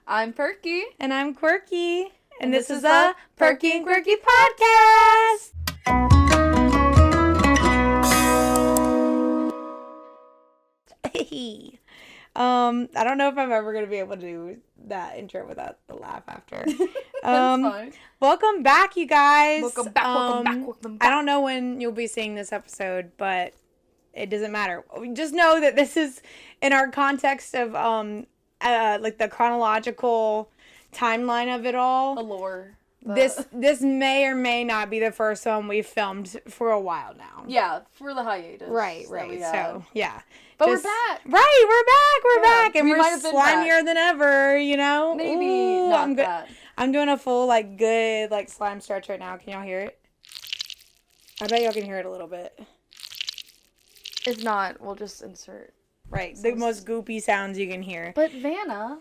I'm Perky. And I'm Quirky. And this is a Perky and Quirky podcast. Hey. I don't know if I'm ever going to be able to do that intro without the laugh after. That's fine. Welcome back, you guys. Welcome back. I don't know when you'll be seeing this episode, but it doesn't matter. Just know that this is in our context of like the chronological timeline of it all. The lore. This may or may not be the first one we've filmed for a while now. Yeah, for the hiatus. Right. So, yeah. But we're back. Right, we're back. And we we're might have been slimier than ever, you know? Maybe Ooh, not that. I'm doing a full, good slime stretch right now. Can y'all hear it? I bet y'all can hear it a little bit. If not, we'll just insert. Right, the most goopy sounds you can hear. But Vannah,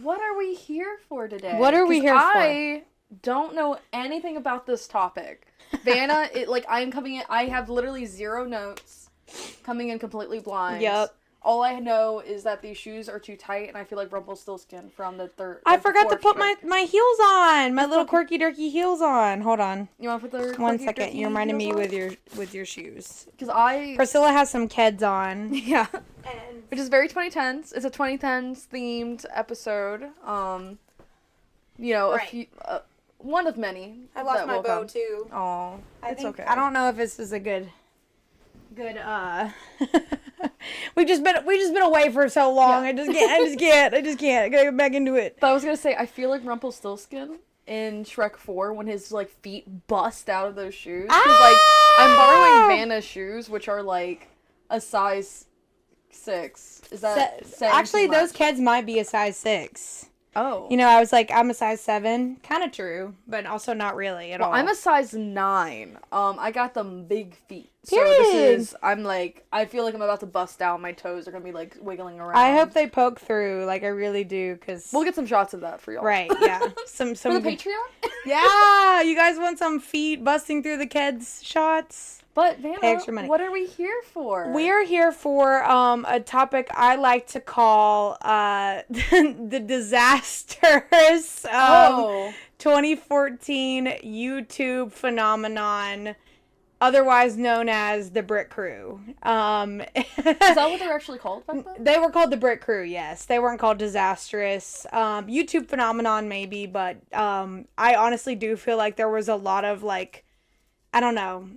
what are we here for today? What are we here for? I don't know anything about this topic. Vannah, I'm coming in, I have literally zero notes, coming in completely blind. Yep. All I know is that these shoes are too tight, and I feel like Rumpelstiltskin from the third. I forgot to put my heels on, my little quirky dirky heels on. Hold on. You want to put the 1 second? You reminded me with your shoes. Because Priscilla has some Keds on. Yeah. Which is very 2010s. It's a 2010s themed episode. Right. A few. One of many. I lost my bow too. Oh, it's okay. I don't know if this is a good. We've just been away for so long. Yeah. I just can't. I gotta get back into it. But I was gonna say, I feel like Rumpelstiltskin in Shrek 4 when his feet bust out of those shoes. Because I'm borrowing Vannah's shoes, which are a size 6. Is that actually those Keds might be a size 6. Oh. I was I'm a size 7. Kind of true, but also not really at all. I'm a size 9. I got them big feet. Period. So I feel like I'm about to bust out. My toes are going to be wiggling around. I hope they poke through. I really do, because we'll get some shots of that for y'all. Right, yeah. some for the Patreon? Yeah, you guys want some feet busting through the Keds shots? But Vannah, extra money. What are we here for? We are here for a topic I like to call the disastrous 2014 YouTube phenomenon, otherwise known as the Brit Crew. Is that what they were actually called back then? They were called the Brit Crew, yes. They weren't called disastrous. YouTube phenomenon maybe, but I honestly do feel like there was a lot of I don't know,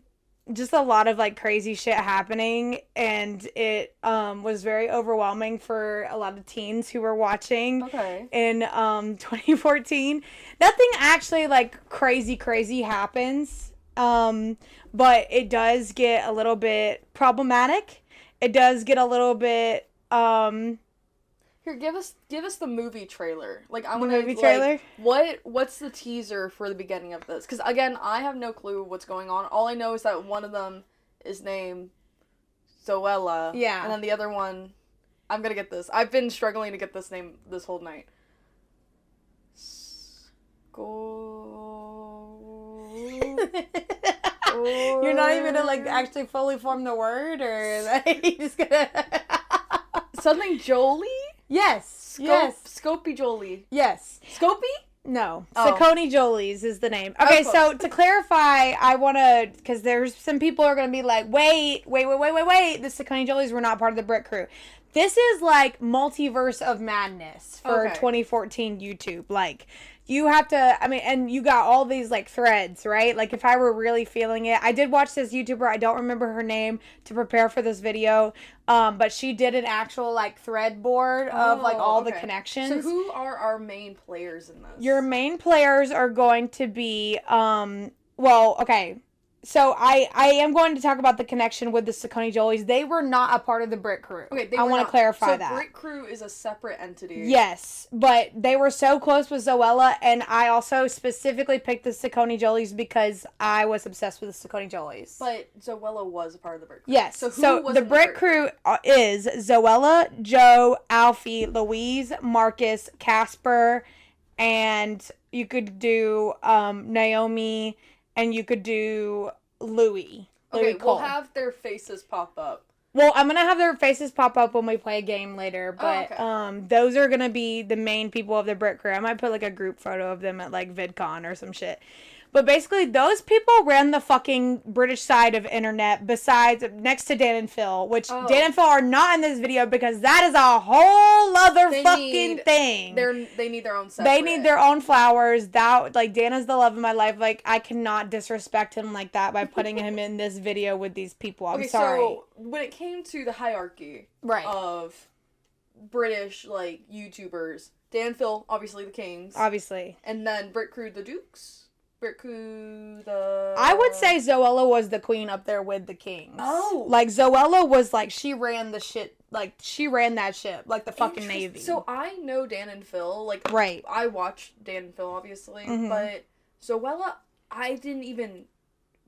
just a lot of crazy shit happening, and it was very overwhelming for a lot of teens who were watching in 2014. Nothing actually crazy happens, but it does get a little bit problematic. It does get a little bit Here, give us the movie trailer. I want the movie trailer. What's the teaser for the beginning of this? Because again, I have no clue what's going on. All I know is that one of them is named Zoella. Yeah. And then the other one, I'm gonna get this. I've been struggling to get this name this whole night. You're not even gonna actually fully form the word, or you just gonna something Jolie? Yes. Scopy Jolie. Yes. Scopy? No. SacconeJolys is the name. Okay, so to clarify, I want to, because there's some people are going to be like, wait. The SacconeJolys were not part of the Brit Crew. This is multiverse of madness for 2014 YouTube. You have to, and you got all these threads, right? If I were really feeling it, I did watch this YouTuber, I don't remember her name, to prepare for this video, but she did an actual thread board of all the connections. So who are our main players in this? Your main players are going to be, so I am going to talk about the connection with the SacconeJolys. They were not a part of the Brit Crew. Okay, I want to clarify that. So Brit Crew is a separate entity. Yes, but they were so close with Zoella, and I also specifically picked the SacconeJolys because I was obsessed with the SacconeJolys. But Zoella was a part of the Brit Crew. Yes. So the Brit Crew is Zoella, Joe, Alfie, Louise, Marcus, Casper, and you could do Naomi. And you could do Louis. Okay, Cole. we'll have their faces pop up. Well, I'm gonna have their faces pop up when we play a game later, but okay. those are gonna be the main people of the Brit Crew. I might put like a group photo of them at like VidCon or some shit. But basically, those people ran the fucking British side of internet. Besides, next to Dan and Phil, which Dan and Phil are not in this video because that is a whole other thing. They need their own separate. They need their own flowers. That like Dan is the love of my life. Like I cannot disrespect him like that by putting him in this video with these people. I'm sorry. So when it came to the hierarchy of British like YouTubers, Dan and Phil obviously the kings, obviously, and then Brit Crew the dukes. Brit Crew I would say Zoella was the queen up there with the kings. Oh, like Zoella was like she ran the shit. Like she ran that ship like the fucking Navy. So I know Dan and Phil. Like I watched Dan and Phil obviously, but Zoella I didn't even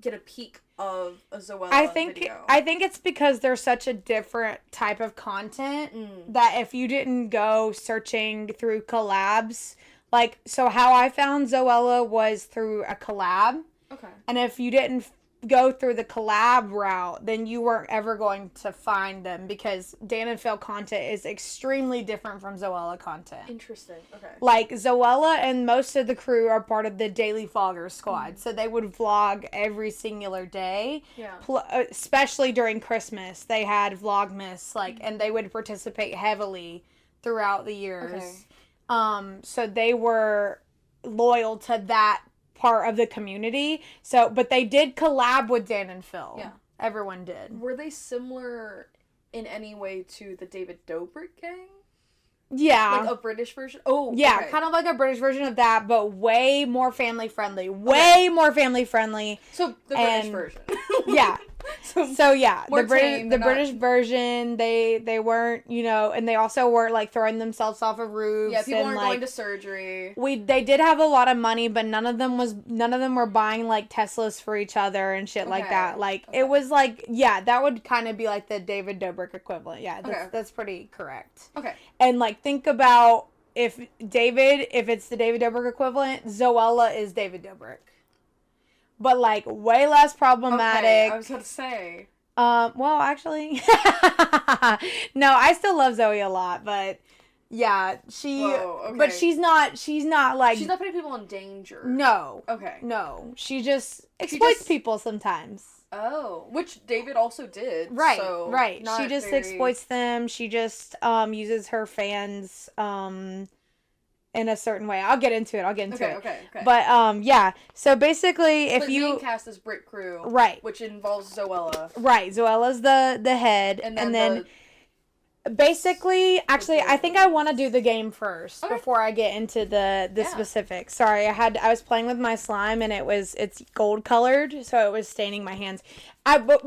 get a peek of a Zoella video. I think it's because there's such a different type of content that if you didn't go searching through collabs, like, so how I found Zoella was through a collab. Okay. And if you didn't go through the collab route, then you weren't ever going to find them because Dan and Phil content is extremely different from Zoella content. Interesting. Okay. Like, Zoella and most of the crew are part of the Daily Vlogger squad. So they would vlog every singular day. Yeah. Especially during Christmas. They had Vlogmas, like, and they would participate heavily throughout the years. Okay. So they were loyal to that part of the community. So, but they did collab with Dan and Phil. Yeah. Everyone did. Were they similar in any way to the David Dobrik gang? Yeah. Like a British version? Oh, yeah. Okay. Kind of like a British version of that, but way more family friendly. Way more family friendly. So, the British version. Yeah. So yeah, the British not... version, they weren't, you know, and they also weren't like throwing themselves off of roofs. Yeah, people weren't like, going to surgery. They did have a lot of money, but none of them were buying like Teslas for each other and shit like that. Like it was like, yeah, that would kind of be like the David Dobrik equivalent. Yeah, that's pretty correct. Okay. And like think about if it's the David Dobrik equivalent, Zoella is David Dobrik. But, like, way less problematic. Okay, I was going to say. Well, actually. No, I still love Zoe a lot, but, yeah, but she's not, like. She's not putting people in danger. No. Okay. No. She just exploits people sometimes. Oh, which David also did. Right, so right. She just exploits them. She just, uses her fans, in a certain way. I'll get into it. Okay. But, yeah. So, basically, if the main cast is Brit Crew. Right. Which involves Zoella. Right. Zoella's the head. And then basically, actually, I think I want to do the game first before I get into the specifics. Sorry, I was playing with my slime, and it's gold colored, so it was staining my hands. But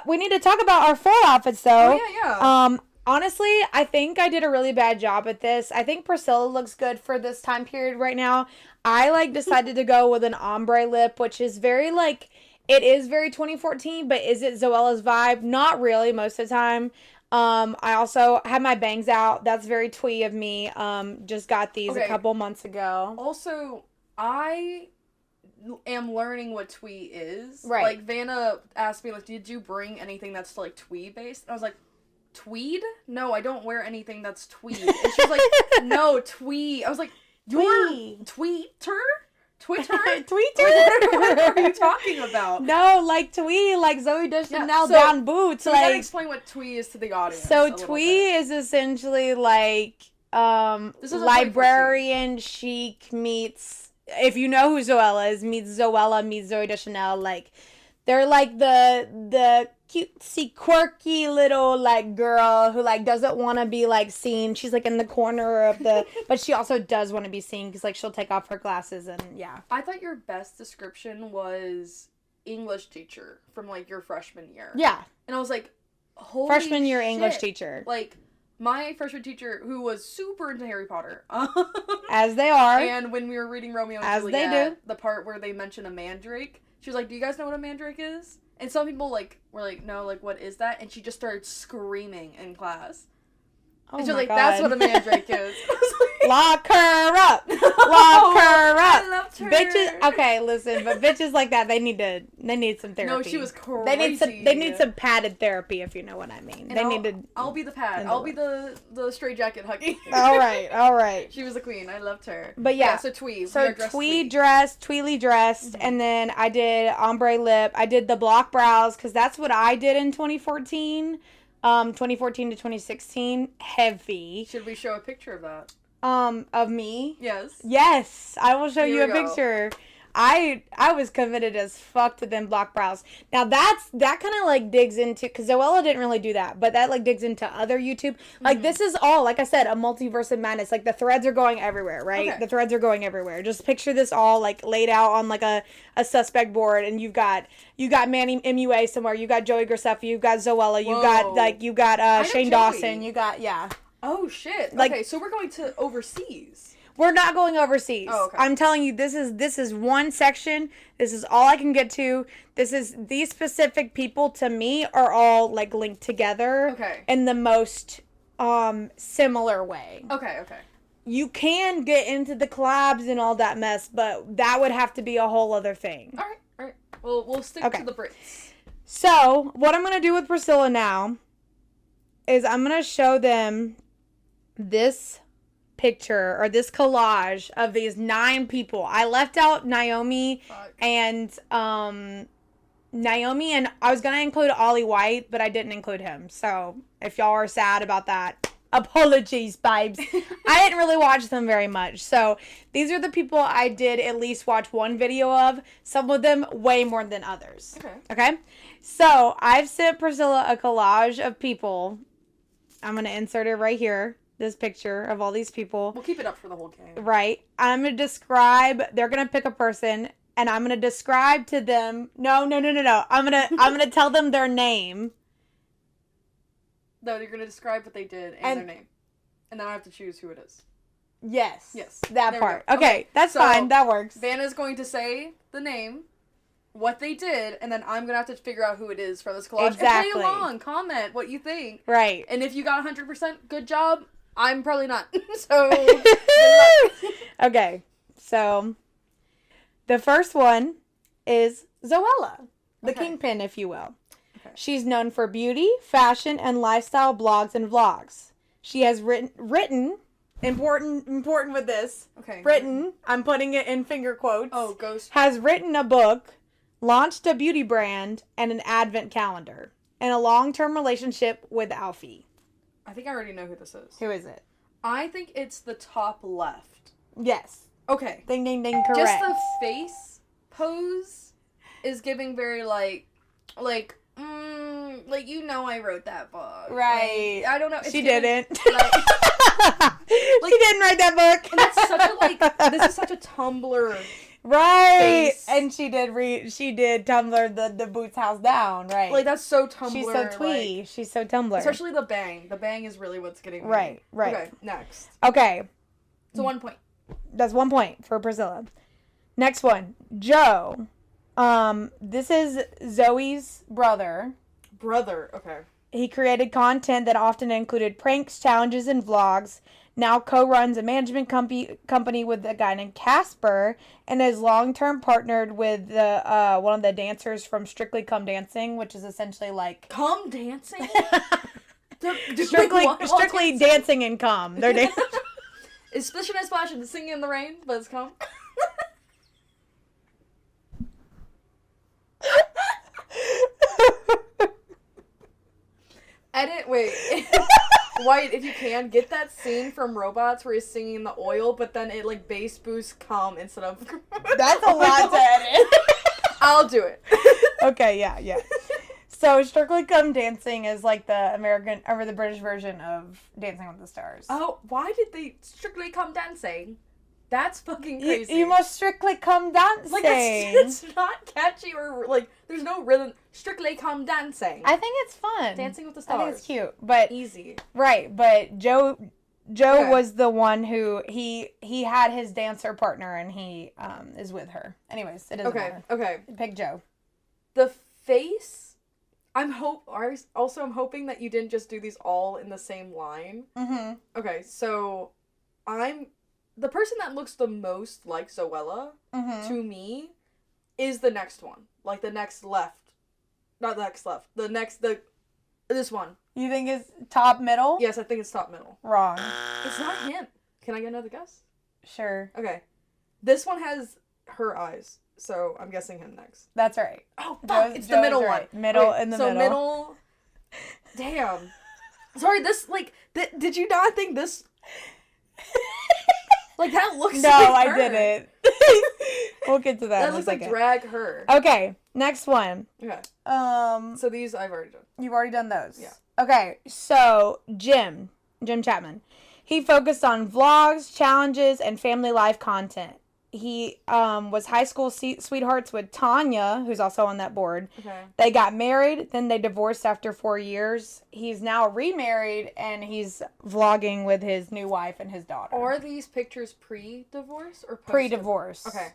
we need to talk about our fall outfits, though. Oh, yeah. Honestly, I think I did a really bad job at this. I think Priscilla looks good for this time period right now. I, like, decided to go with an ombre lip, which is very, like, it is very 2014, but is it Zoella's vibe? Not really most of the time. I also had my bangs out. That's very twee of me. Just got these a couple months ago. Also, I am learning what twee is. Right. Like, Vannah asked me, like, did you bring anything that's, like, twee based? And I was like, tweed? No, I don't wear anything that's tweed. And she was like, no, twee. I was like, you're tweeter? Twitter? What are you talking about? No, like twee, like Zoe Deschanel down boots. So like, you gotta explain what twee is to the audience. So twee is essentially like librarian chic meets, if you know who Zoella is, meets Zoella meets Zoe Deschanel. Like they're like the cutesy, quirky little, like, girl who, like, doesn't want to be, like, seen. She's, like, in the corner of the... But she also does want to be seen because, like, she'll take off her glasses and, yeah. I thought your best description was English teacher from, like, your freshman year. Yeah. And I was like, holy freshman year shit. English teacher. Like, my freshman teacher, who was super into Harry Potter. As they are. And when we were reading Romeo and Juliet, they do. The part where they mention a mandrake, she was like, do you guys know what a mandrake is? And some people, like, were like, no, like, what is that? And she just started screaming in class. Oh and she's my like, God. that's what a mandrake is. Lock her up. Lock her up. I loved her. Bitches. Okay, listen, but bitches like that, they need some therapy. No, she was crazy. They need some padded therapy, if you know what I mean. And I'll be the pad. I'll be the straight jacket hugging. All right. She was a queen. I loved her. But yeah, so twee. So tweedly dressed, and then I did ombre lip. I did the block brows because that's what I did in 2014. 2014 to 2016, heavy. Should we show a picture of that? Of me? Yes, I will show you a picture. I was committed as fuck to them block brows. Now that kind of like digs into, because Zoella didn't really do that, but that like digs into other YouTube. Like this is all, like I said, a multiverse of madness. Like the threads are going everywhere, right? Okay. The threads are going everywhere. Just picture this all like laid out on like a suspect board, and you got Manny MUA somewhere, you got Joey Graceffa, you got Zoella, you got Shane Dawson, you got Oh shit. Like, okay, so we're going to overseas. We're not going overseas. Oh, okay. I'm telling you, this is one section. This is all I can get to. These specific people to me are all like linked together. Okay. In the most similar way. Okay. You can get into the collabs and all that mess, but that would have to be a whole other thing. All right. Well, we'll stick to the Brits. So, what I'm going to do with Priscilla now is I'm going to show them this picture or this collage of these 9 people. I left out Naomi and I was going to include Ollie White, but I didn't include him. So, if y'all are sad about that, apologies, babes. I didn't really watch them very much. So, these are the people I did at least watch one video of. Some of them way more than others. Okay? So, I've sent Priscilla a collage of people. I'm going to insert it right here. This picture of all these people. We'll keep it up for the whole game. Right. I'm going to describe, they're going to pick a person, and I'm going to describe to them, no. I'm going to tell them their name. No, you're going to describe what they did and their name. And then I have to choose who it is. Yes. Yes. That part. Okay, that's fine. That works. Vannah's going to say the name, what they did, and then I'm going to have to figure out who it is for this collage. Exactly. And play along. Comment what you think. Right. And if you got 100%, good job. I'm probably not. So, good luck. Okay. So, the first one is Zoella. The kingpin, if you will. Okay. She's known for beauty, fashion, and lifestyle blogs and vlogs. She has written important with this. Okay. Written, I'm putting it in finger quotes. Oh, ghost. Has written a book, launched a beauty brand, and an advent calendar. And a long-term relationship with Alfie. I think I already know who this is. Who is it? I think it's the top left. Yes. Okay. Ding, ding, ding, correct. Just the face pose is giving very, like, you know I wrote that book. Right. Like, I don't know. She didn't. Like, she didn't write that book. And that's such a, this is such a Tumblr. Right. Face. And she did Tumblr the Boots house down, right. Like, that's so Tumblr. She's so twee. She's so Tumblr. Especially the bang. The bang is really what's getting me. Right. Okay, next. Okay. So 1 point. That's 1 point for Priscilla. Next one. Joe. This is Zoe's brother. Okay. He created content that often included pranks, challenges, and vlogs. Now co-runs a management company with a guy named Casper, and is long-term partnered with the one of the dancers from Strictly Come Dancing, which is essentially like Come Dancing. Strictly dancing and come. They're dancing. It's Splish and Splash and Singing in the Rain, but it's come. Edit. Wait. Wyatt, if you can, get that scene from Robots where he's singing the oil, but then it, like, bass boosts come instead of... That's a lot to edit. I'll do it. Okay, yeah. So, Strictly Come Dancing is, like, the American, or the British version of Dancing with the Stars. Oh, why did they Strictly Come Dancing? That's fucking crazy. You must strictly come dancing. Like, it's not catchy or, like, there's no rhythm. Strictly Come Dancing. I think it's fun. Dancing with the Stars. I think it's cute. But easy. Right, but Joe was the one who, he had his dancer partner, and he is with her. Anyways, it doesn't matter. Okay. Pick Joe. The face, I'm hoping that you didn't just do these all in the same line. Mm-hmm. Okay, so the person that looks the most like Zoella to me is the next one. Like the next left. Not the next left. This one. You think it's top middle? Yes, I think it's top middle. Wrong. It's not him. Can I get another guess? Sure. Okay. This one has her eyes, so I'm guessing him next. That's right. Oh, fuck! It's the middle one. Middle in the middle. So middle... Damn. Sorry, this, like... did you not think this... Like, that looks no, like her. I didn't. We'll get to that in a looks second. like drag her. Okay, next one. Okay. So these I've already done. You've already done those? Yeah. Okay, so Jim Chapman. He focused on vlogs, challenges, and family life content. He was high school sweethearts with Tanya, who's also on that board. Okay. They got married, then they divorced after 4 years. He's now remarried, and he's vlogging with his new wife and his daughter. Are these pictures pre-divorce or post? Pre-divorce. Okay.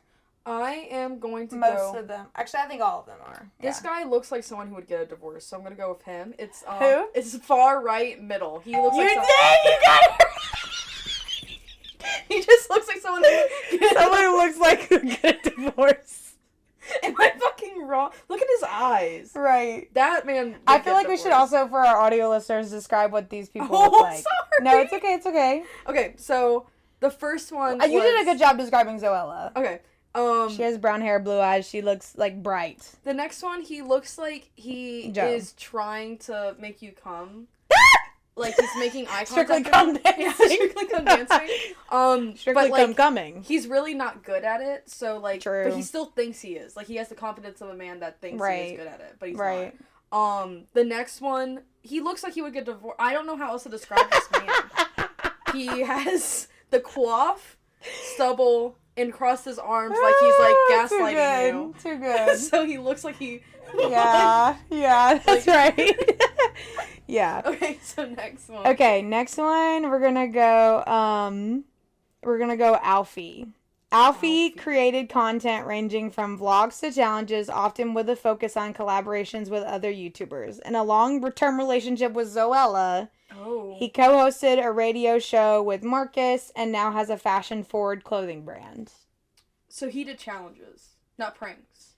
I am going to Most of them. Actually, I think all of them are. This guy looks like someone who would get a divorce, so I'm gonna go with him. It's Who? It's far right middle. He looks You like did! You got it! He just looks like someone who Someone who looks like who get a divorce. Am I fucking wrong? Look at his eyes. Right. That man. I feel like we should also, for our audio listeners, describe what these people look like. Sorry. No, it's okay. It's okay. Okay, so the first one. You did a good job describing Zoella. Okay. She has brown hair, blue eyes. She looks like bright. The next one, he looks like he Joe. is trying to make you come. Like he's making eye contact. Strictly Come Dancing. Yeah, Strictly Come Dancing. Strictly but, like, Come Coming. He's really not good at it, so like, True. but he still thinks he is. Like he has the confidence of a man that thinks he is good at it, but he's right. not. The next one, he looks like he would get divorced. I don't know how else to describe this man. He has the coif, stubble, and crossed his arms like he's like gaslighting you. Too good. So he looks like he. Yeah, that's right. Yeah. Okay, so next one. Okay, next one we're gonna go Alfie. Alfie created content ranging from vlogs to challenges, often with a focus on collaborations with other YouTubers. In a long-term relationship with Zoella, he co-hosted a radio show with Marcus and now has a fashion-forward clothing brand. So he did challenges, not pranks.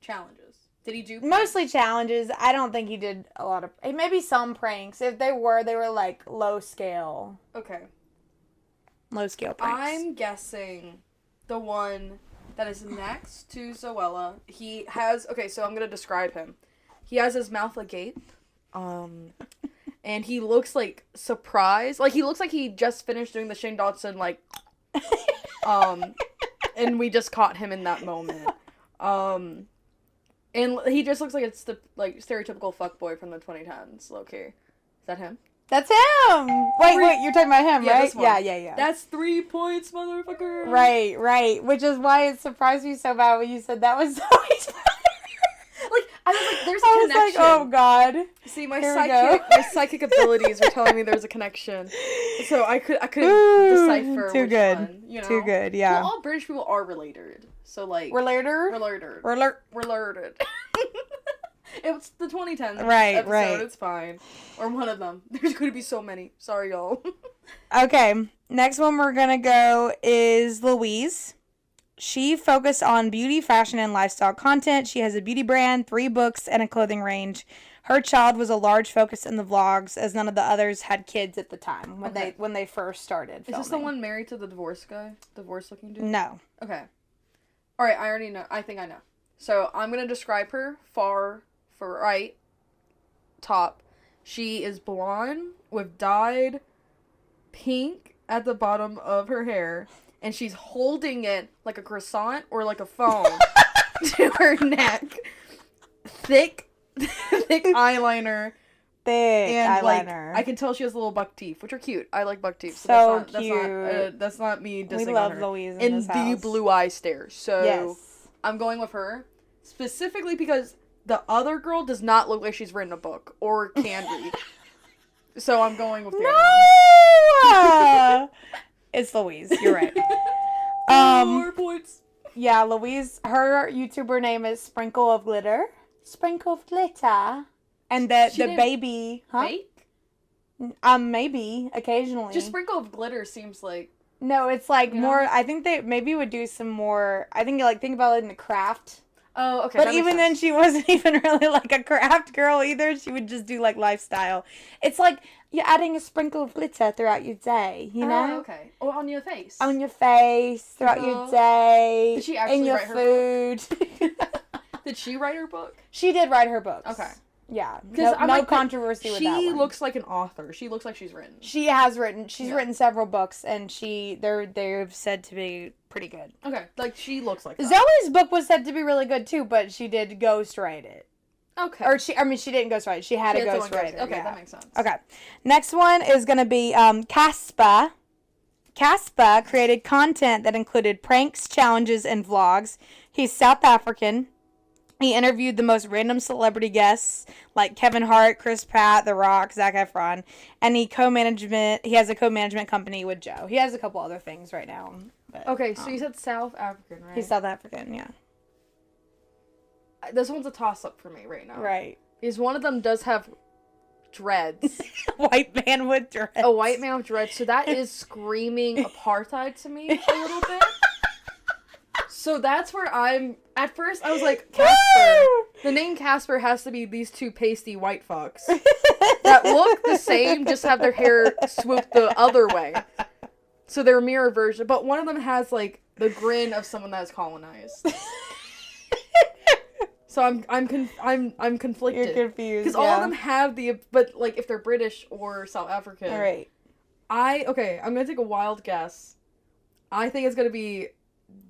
Challenges. Did he do pranks? Mostly challenges. I don't think he did a lot of... Maybe some pranks. If they were like low scale. Okay. Low scale pranks. I'm guessing the one that is next to Zoella. He has... Okay, so I'm going to describe him. He has his mouth agape. And he looks like surprised. Like he looks like he just finished doing the Shane Dawson like... and we just caught him in that moment. And he just looks like it's the stereotypical fuckboy from the 2010s. Low-key. Is that him? That's him! Wait, you're talking about him, Yeah, right? this one. Yeah. That's 3 points, motherfucker! Right. Which is why it surprised me so bad when you said that was Zoe's brother. Like, I was like, there's a I was connection. like, oh god. See, my psychic abilities were telling me there's a connection. So I couldn't decipher too which good. one, you know? Too good, yeah. Well, all British people are related. So, like... Related. Related. It's the 2010 right, episode. right. It's fine. Or one of them. There's going to be so many. Sorry, y'all. Okay. Next one we're going to go is Louise. She focused on beauty, fashion, and lifestyle content. She has a beauty brand, 3 books, and a clothing range. Her child was a large focus in the vlogs, as none of the others had kids at the time when they first started filming. Is this the one married to the divorce guy? Divorce-looking dude? No. Okay. Alright, I already know. I think I know. So, I'm going to describe her for right top. She is blonde with dyed pink at the bottom of her hair, and she's holding it like a croissant or like a phone to her neck. Thick eyeliner. And eyeliner. I can tell she has little buck teeth, which are cute. I like buck teeth. So cute. That's not me dissing We love on her. Louise in this the house. blue eye stare. So yes. I'm going with her specifically because the other girl does not look like she's written a book or can read. So I'm going with the other one. It's Louise. You're right. 4 points. Yeah, Louise. Her YouTuber name is Sprinkle of Glitter. Sprinkle of Glitter. And She the didn't baby, huh? Fake? Maybe occasionally. Just sprinkle of glitter seems like. No, it's like You more. know? I think they maybe would do some more. I think like think about it in the craft. Oh, okay. But even then, she wasn't even really like a craft girl either. She would just do like lifestyle. It's like you're adding a sprinkle of glitter throughout your day, you know? Oh, okay. Or on your face. On your face, throughout your day. Did she actually in your write her food. Did she write her book? She did write her books. Okay. Yeah. Because No controversy with that one. She looks like an author. She looks like she's written. She has written. She's written several books, and they're said to be pretty good. Okay, like she looks like that. Zoe's book was said to be really good too, but she did ghostwrite it. Okay. Or she didn't ghostwrite it. She had a ghostwriter. Okay, that makes sense. Okay. Next one is going to be Caspa. Caspa created content that included pranks, challenges, and vlogs. He's South African. He interviewed the most random celebrity guests like Kevin Hart, Chris Pratt, The Rock, Zac Efron, and he has a co-management company with Joe. He has a couple other things right now. But, Okay, so you said South African, right? he's South African, yeah. This one's a toss-up for me right now. Right. Because one of them does have dreads. White man with dreads. A white man with dreads. So that is screaming apartheid to me a little bit. So that's where at first I was like, Casper. The name Casper has to be these two pasty white fucks that look the same, just have their hair swooped the other way. So they're a mirror version. But one of them has, like, the grin of someone that is colonized. So I'm conflicted. You're confused. Because all of them have but, like, if they're British or South African. All right. I'm going to take a wild guess. I think it's going to be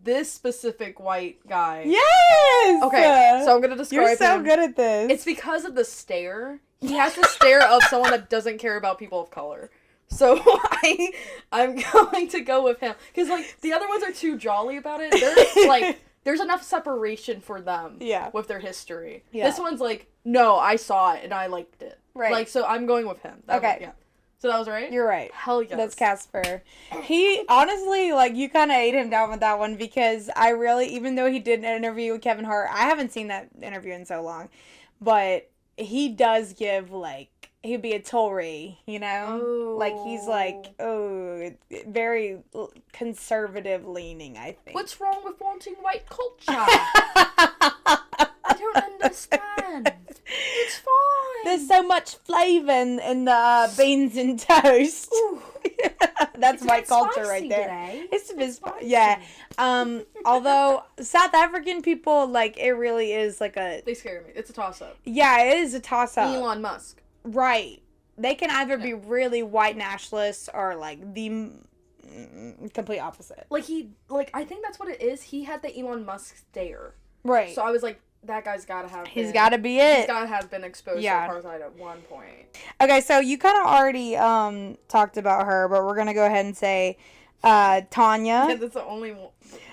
this specific white guy. Yes! Okay, so I'm going to describe him. You're so good at this. It's because of the stare. He has the stare of someone that doesn't care about people of color. So I'm going to go with him. Because, like, the other ones are too jolly about it. They're, like, there's enough separation for them with their history. Yeah. This one's like, no, I saw it and I liked it. Right. Like, so I'm going with him. Okay. So that was right? You're right. Hell yes. That's Casper. He, honestly, like, you kind of ate him down with that one because I really, even though he did an interview with Kevin Hart, I haven't seen that interview in so long, but he does give, like, he'd be a Tory, you know? Oh. Like, he's, like, very conservative leaning, I think. What's wrong with wanting white culture? I don't understand. It's fine. There's so much flavour in the beans and toast. That's white culture right there. Today. It's a bit spicy. Yeah. Although South African people, like, it really is like they scare me. It's a toss-up. Yeah, it is a toss-up. Elon Musk. Right. They can either be really white nationalists or, like, the complete opposite. Like, I think that's what it is. He had the Elon Musk stare. Right. So I was like, that guy's gotta have He's gotta be it. He's gotta have been exposed to apartheid at one point. Okay, so you kind of already talked about her, but we're gonna go ahead and say Tanya. Yeah, that's the only one.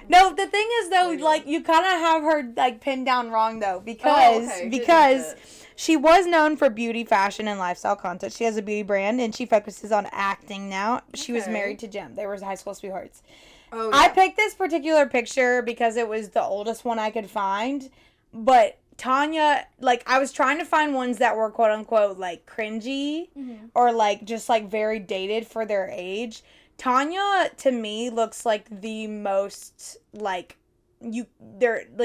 No, the thing is, though, like, you kind of have her, like, pinned down wrong, though, because she was known for beauty, fashion, and lifestyle content. She has a beauty brand, and she focuses on acting now. She was married to Jim. They were high school sweethearts. Oh, yeah. I picked this particular picture because it was the oldest one I could find, but Tanya, like, I was trying to find ones that were quote-unquote, like, cringy or, like, just, like, very dated for their age. Tanya, to me, looks like the most, like,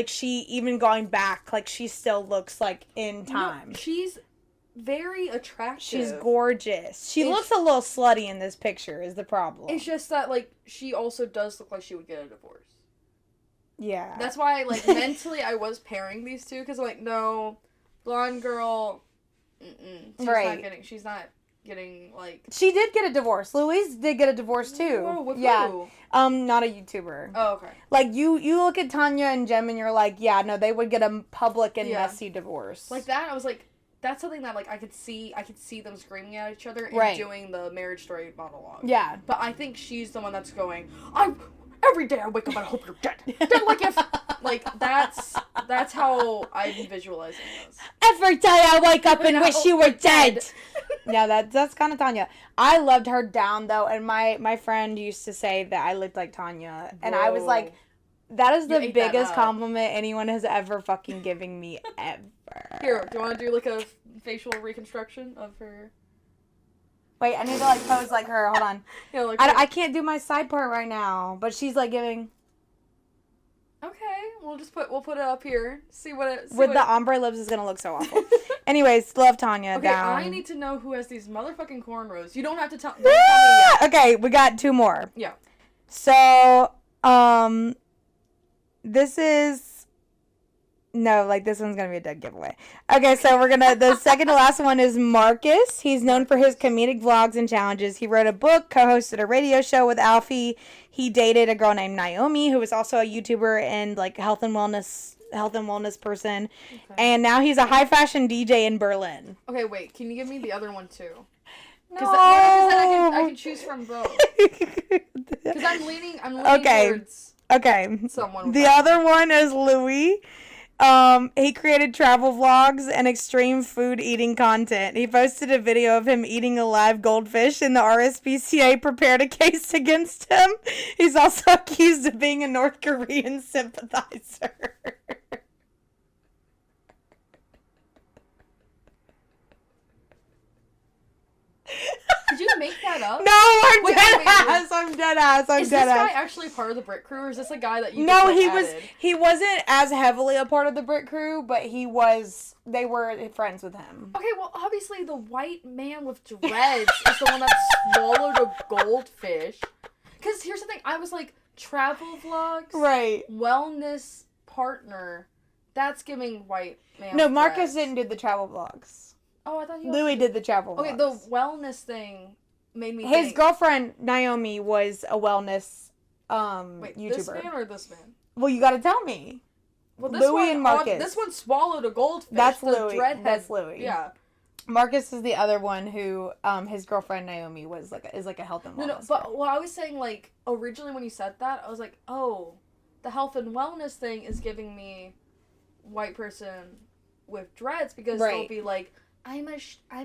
she, even going back, like, she still looks, like, in time. No, she's very attractive. She's gorgeous. She looks a little slutty in this picture, is the problem. It's just that, like, she also does look like she would get a divorce. Yeah. That's why, like, mentally I was pairing these two, because I'm like, no, blonde girl, she's not getting, like... She did get a divorce. Louise did get a divorce, too. Oh, with who? Not a YouTuber. Oh, okay. Like, you look at Tanya and Jem and you're like, yeah, no, they would get a public and messy divorce. Like that, I was like, that's something that, like, I could see them screaming at each other and doing the Marriage Story monologue. Yeah. But I think she's the one that's going, every day I wake up and I hope you're dead. Dead like if... Like, that's how I'm visualizing this. Every day I wake up and wish you were dead. Yeah, that's kind of Tanya. I loved her down, though, and my friend used to say that I looked like Tanya. And I was like, that is the biggest compliment anyone has ever fucking given me, ever. Here, do you want to do, like, a facial reconstruction of her. Wait, I need to like pose like her. Hold on. Yeah, like I can't do my side part right now, but she's like giving. Okay, we'll put it up here. See what it. With the ombre lips is gonna look so awful. Anyways, love Tanya. Okay, down. I need to know who has these motherfucking cornrows. You don't have to tell. Don't tell me yet. Okay, we got 2 more. Yeah. So, this is. No, like this one's gonna be a dead giveaway. Okay, so the second to last one is Marcus. He's known for his comedic vlogs and challenges. He wrote a book, co-hosted a radio show with Alfie. He dated a girl named Naomi, who was also a YouTuber and like health and wellness person. Okay. And now he's a high fashion DJ in Berlin. Okay, wait. Can you give me the other one too? No. Because I can choose from both. Because I'm leaning towards someone. The other one is Louis. He created travel vlogs and extreme food eating content. He posted a video of him eating a live goldfish, and the RSPCA prepared a case against him. He's also accused of being a North Korean sympathizer. Did you make that up? No, I'm dead ass. Is this guy actually part of the Brit Crew, or is this a guy that you No, just, like, added? he wasn't as heavily a part of the Brit Crew, but they were friends with him. Okay, well, obviously the white man with dreads is the one that swallowed a goldfish. Because here's the thing, I was like, travel vlogs, right? Wellness partner, that's giving white man. No, with Marcus dreads. didn't do the travel vlogs. Oh, I thought Louis did the travel vlogs. Okay, the wellness thing made me His girlfriend, Naomi, was a wellness YouTuber. This man or this man? Well, you gotta tell me. Well, Louis and Marcus. This one swallowed a goldfish. That's the Louis. Dreadhead, That's Louis. Yeah. Marcus is the other one who, his girlfriend, Naomi, is like a health and wellness. No, but well, I was saying, like, originally when you said that, I was like, oh, the health and wellness thing is giving me white person with dreads, because they'll be like, I'm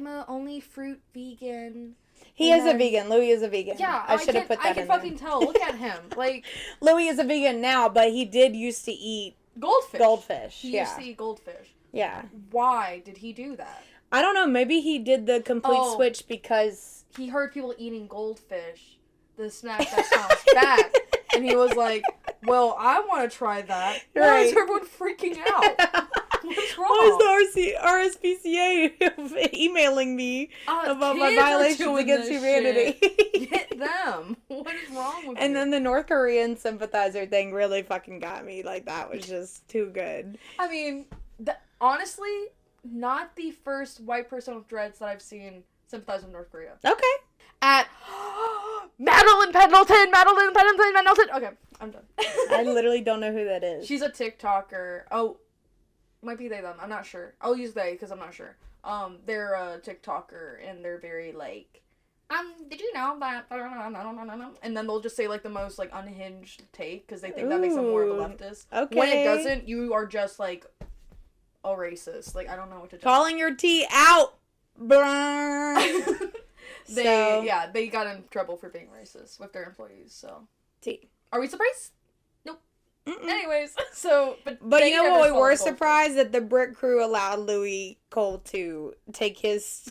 a only fruit vegan. He is a vegan. Louis is a vegan. Yeah, I should have put that in I can fucking tell. Look at him. Like, Louis is a vegan now, but he did used to eat goldfish. He yeah. used to eat goldfish. Yeah. Why did he do that? I don't know. Maybe he did the complete switch because he heard people eating goldfish, the snack that sounds bad, and he was like, "Well, I want to try that." Why is everyone freaking out? What's wrong? Why is the RSPCA emailing me about my violations against humanity? Get them. What is wrong with you? And then the North Korean sympathizer thing really fucking got me. Like, that was just too good. I mean, honestly, not the first white person with dreads that I've seen sympathize with North Korea. Okay. At Madeline Pendleton. Okay, I'm done. I literally don't know who that is. She's a TikToker. Oh, might be they, them. I'm not sure. I'll use they because I'm not sure. They're a TikToker and they're very like, did you know that? And then they'll just say like the most like unhinged take because they think that makes them more of a leftist. Okay. When it doesn't, you are just like a racist. Like, I don't know what to do. Calling your tea out. They got in trouble for being racist with their employees. So tea. Are we surprised? Nope. Mm-mm. Anyways, so but you know what? We were surprised that the Brit Crew allowed Louis Cole to take his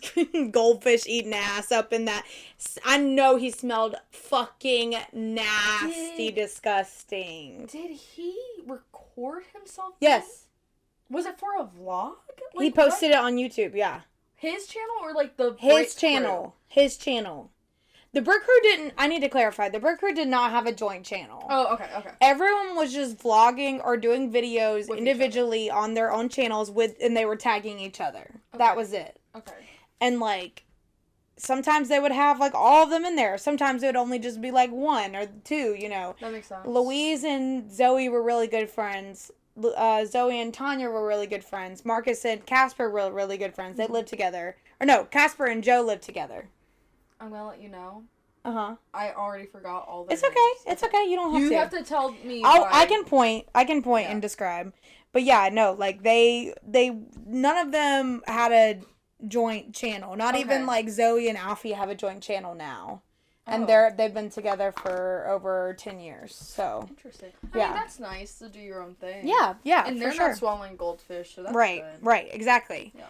goldfish eating ass up in that. I know he smelled fucking nasty, disgusting. Did he record himself? Yes. Was it for a vlog? Like, he posted it on YouTube. Yeah. His channel or like the His channel. His channel. The Brit Crew didn't, I need to clarify, the Brit Crew did not have a joint channel. Oh, okay. Everyone was just vlogging or doing videos with individually on their own channels and they were tagging each other. Okay. That was it. Okay. And like, sometimes they would have like all of them in there. Sometimes it would only just be like one or two, you know. That makes sense. Louise and Zoe were really good friends. Zoe and Tanya were really good friends. Marcus and Casper were really good friends. They lived together. Or no, Casper and Joe lived together. I'm gonna let you know. Uh-huh. I already forgot all the It's okay. It's okay. You don't have to. You have to tell me. I can point and describe. But yeah, no, like they none of them had a joint channel. Not even like Zoe and Alfie have a joint channel now. And they've been together for over 10 years. So interesting. I mean, that's nice to do your own thing. Yeah, and they're not swallowing goldfish, so that's good. Right, exactly. Yeah.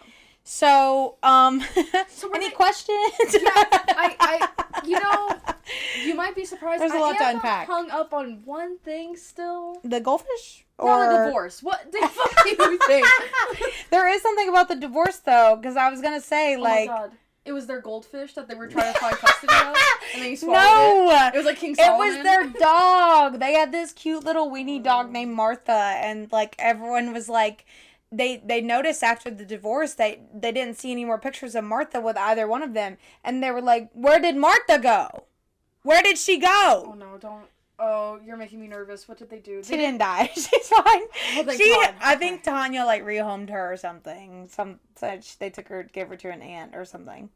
So, So any questions? I, you might be surprised. There's a lot to unpack. Hung up on one thing still. The goldfish? Or the divorce. What the fuck do you think? There is something about the divorce, though, because I was going to say, Oh like... my god. It was their goldfish that they were trying to find custody of, and they swallowed it. It was like King Solomon. It was their dog. They had this cute little weenie dog named Martha, and, like, everyone was like... They noticed after the divorce they didn't see any more pictures of Martha with either one of them, and they were like, where did Martha go? Where did she go? Oh no, don't. Oh, you're making me nervous. What did they do? She didn't die. She's fine. Oh, thank God. I think Tanya, like, rehomed her or something. They gave her to an aunt or something.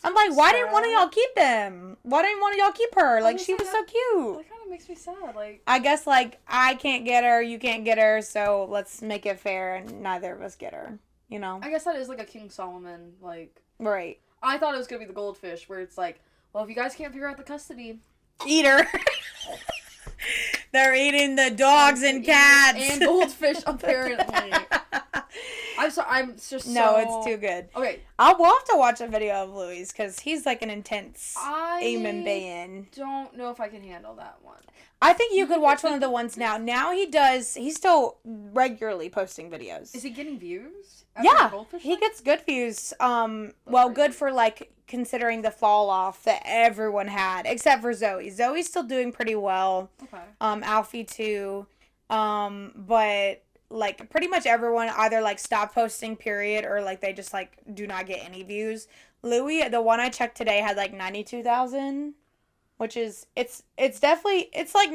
I'm like, why didn't one of y'all keep them? Why didn't one of y'all keep her? Like, she was so cute. That kind of makes me sad. Like, I guess, like, I can't get her, you can't get her, so let's make it fair and neither of us get her. You know? I guess that is like a King Solomon, like... Right. I thought it was going to be the goldfish, where it's like, well, if you guys can't figure out the custody... Eat her. They're eating the dogs and cats. And goldfish, apparently. I'm sorry, I'm just No, it's too good. Okay. We'll have to watch a video of Louis, because he's like an intense human being. Don't know if I can handle that one. I think you could watch one of the ones now. Now he's still regularly posting videos. Is he getting views? Yeah, he gets good views. Well, good for, like, considering the fall off that everyone had, except for Zoe. Zoe's still doing pretty well. Okay. Alfie too. But, like, pretty much everyone either, like, stopped posting, period, or, like, they just, like, do not get any views. Louis, the one I checked today, had, like, 92,000, which is, it's definitely, it's, like,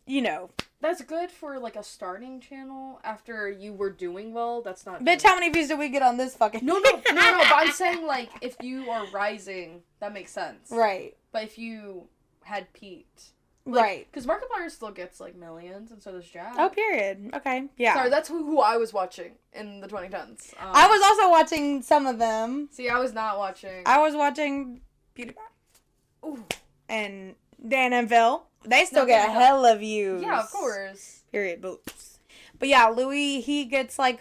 you know. That's good for, like, a starting channel after you were doing well. That's not... Bitch, how many views did we get on this fucking... No, but I'm saying, like, if you are rising, that makes sense. Right. But if you had peaked... Like, right. Because Markiplier still gets, like, millions, and so does Jack. Oh, period. Okay. Yeah. Sorry, that's who I was watching in the 2010s. I was also watching some of them. See, I was not watching... I was watching PewDiePie. Ooh. And Dan and Phil. They still get a hell of views. Yeah, of course. Period. Boops. But yeah, Louis, he gets, like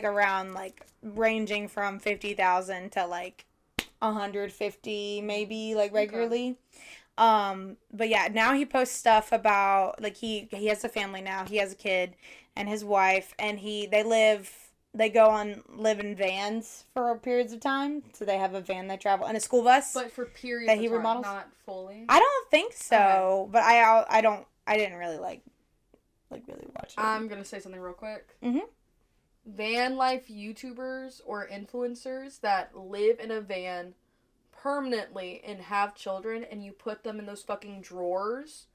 around, like, ranging from 50,000 to, like, 150, maybe, like, regularly. Okay. But yeah, now he posts stuff about, like, he has a family now. He has a kid and his wife, and they live in vans for periods of time. So they have a van they travel, and a school bus. But for periods that he of time, remodels? not fully? I don't think so. Okay. But I didn't really, like really watch it. I'm going to say something real quick. Mm-hmm. Van life YouTubers or influencers that live in a van permanently and have children, and you put them in those fucking drawers.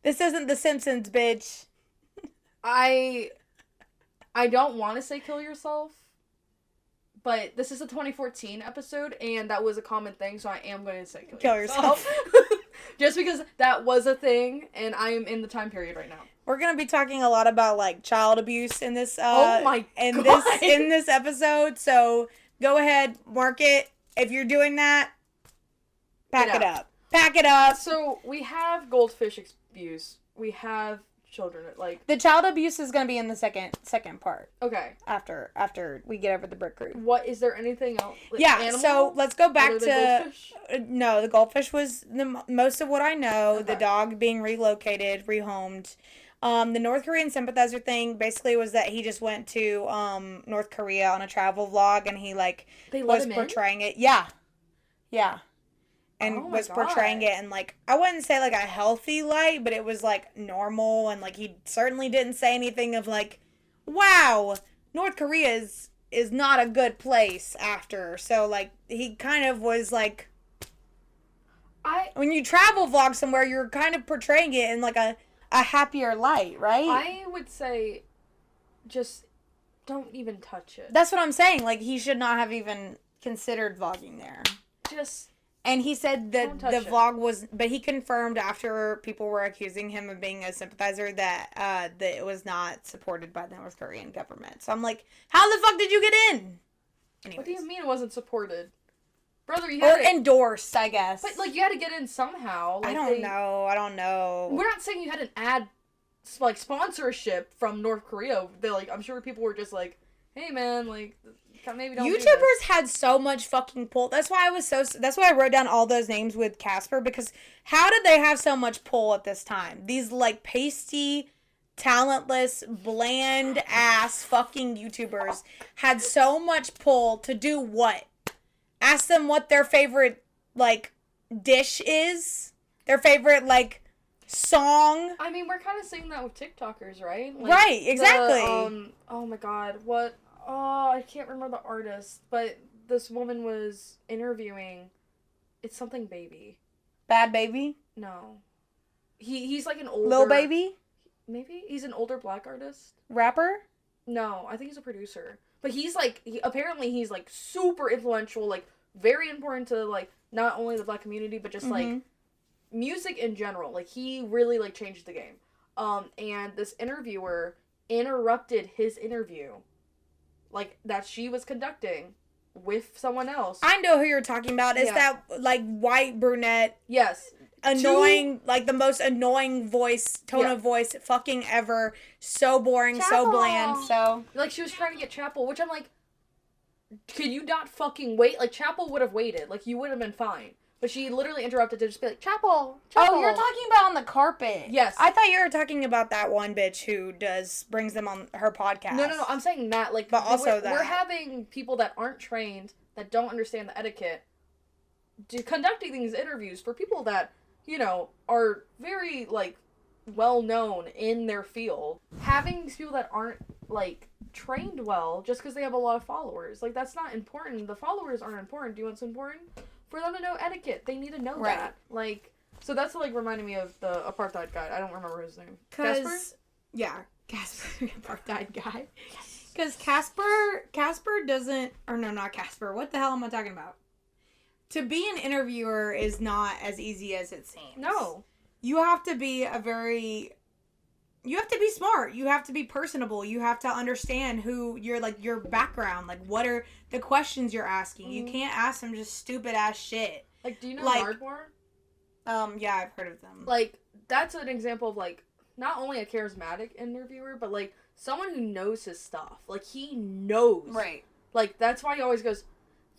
This isn't The Simpsons, bitch. I don't want to say kill yourself, but this is a 2014 episode, and that was a common thing, so I am going to say kill yourself. Just because that was a thing, and I am in the time period right now. We're gonna be talking a lot about, like, child abuse in this. Oh my God. In this episode. So go ahead, mark it. If you're doing that, pack it up. Pack it up. So we have goldfish abuse. We have children, like, the child abuse is gonna be in the second part. Okay. After we get over the Brit Crew. What is there anything else? Like, yeah. animal? So let's go back to goldfish? No, the goldfish was the most of what I know. Okay. The dog being relocated, rehomed. The North Korean sympathizer thing basically was that he just went to North Korea on a travel vlog, and he, like, was portraying it. Yeah. And was portraying it in, like, I wouldn't say, like, a healthy light, but it was, like, normal, and, like, he certainly didn't say anything of, like, wow, North Korea is not a good place after. So, like, he kind of was, like, when you travel vlog somewhere, you're kind of portraying it in, like, a happier light, right? I would say just don't even touch it. That's what I'm saying. Like, he should not have even considered vlogging there. And he said that the vlog was, but he confirmed after people were accusing him of being a sympathizer that it was not supported by the North Korean government. So I'm like, how the fuck did you get in? Anyways. What do you mean it wasn't supported? Brother, you had to... endorsed, I guess. But, like, you had to get in somehow. Like, I don't know. We're not saying you had an ad, like, sponsorship from North Korea. They, like, I'm sure people were just like, hey man, like, maybe don't do this. YouTubers had so much fucking pull. That's why I wrote down all those names with Casper, because how did they have so much pull at this time? These, like, pasty, talentless, bland ass fucking YouTubers had so much pull to do what? Ask them what their favorite, like, dish is, their favorite, like, song. I mean, we're kind of seeing that with TikTokers, right? Like, right, exactly. Oh my god, what? Oh, I can't remember the artist, but this woman was interviewing. It's something baby. Bad Baby? No. He's like an older... Lil Baby? Maybe? He's an older black artist. Rapper? No, I think he's a producer. But he's like, apparently he's like super influential, like very important to like not only the black community, but just like music in general. Like he really like changed the game. And this interviewer interrupted his interview, like that she was conducting with someone else. I know who you're talking about. Is that like white brunette? Yes. Annoying, like the most annoying tone of voice fucking ever. So boring, so bland, so... Like, she was trying to get Chapel, which I'm like, could you not fucking wait? Like, Chapel would have waited. Like, you would have been fine. But she literally interrupted to just be like, Chapel! Oh, you're talking about on the carpet. Yes. I thought you were talking about that one bitch who brings them on her podcast. No, I'm saying that, like... But also we're having people that aren't trained, that don't understand the etiquette, conducting these interviews for people that... you know, are very, like, well-known in their field. Having these people that aren't, like, trained well just because they have a lot of followers. Like, that's not important. The followers aren't important. Do you know what's important? For them to know etiquette. They need to know that. Like, so that's, like, reminding me of the apartheid guy. I don't remember his name. Casper? Yeah, Casper, apartheid guy. Because Casper doesn't... Or no, not Casper. What the hell am I talking about? To be an interviewer is not as easy as it seems. No. You have to be you have to be smart. You have to be personable. You have to understand your background. Like, what are the questions you're asking? You can't ask them just stupid ass shit. Like, do you know like, Nardwar? Yeah, I've heard of them. Like, that's an example of, like, not only a charismatic interviewer, but, like, someone who knows his stuff. Like, he knows. Right. Like, that's why he always goes...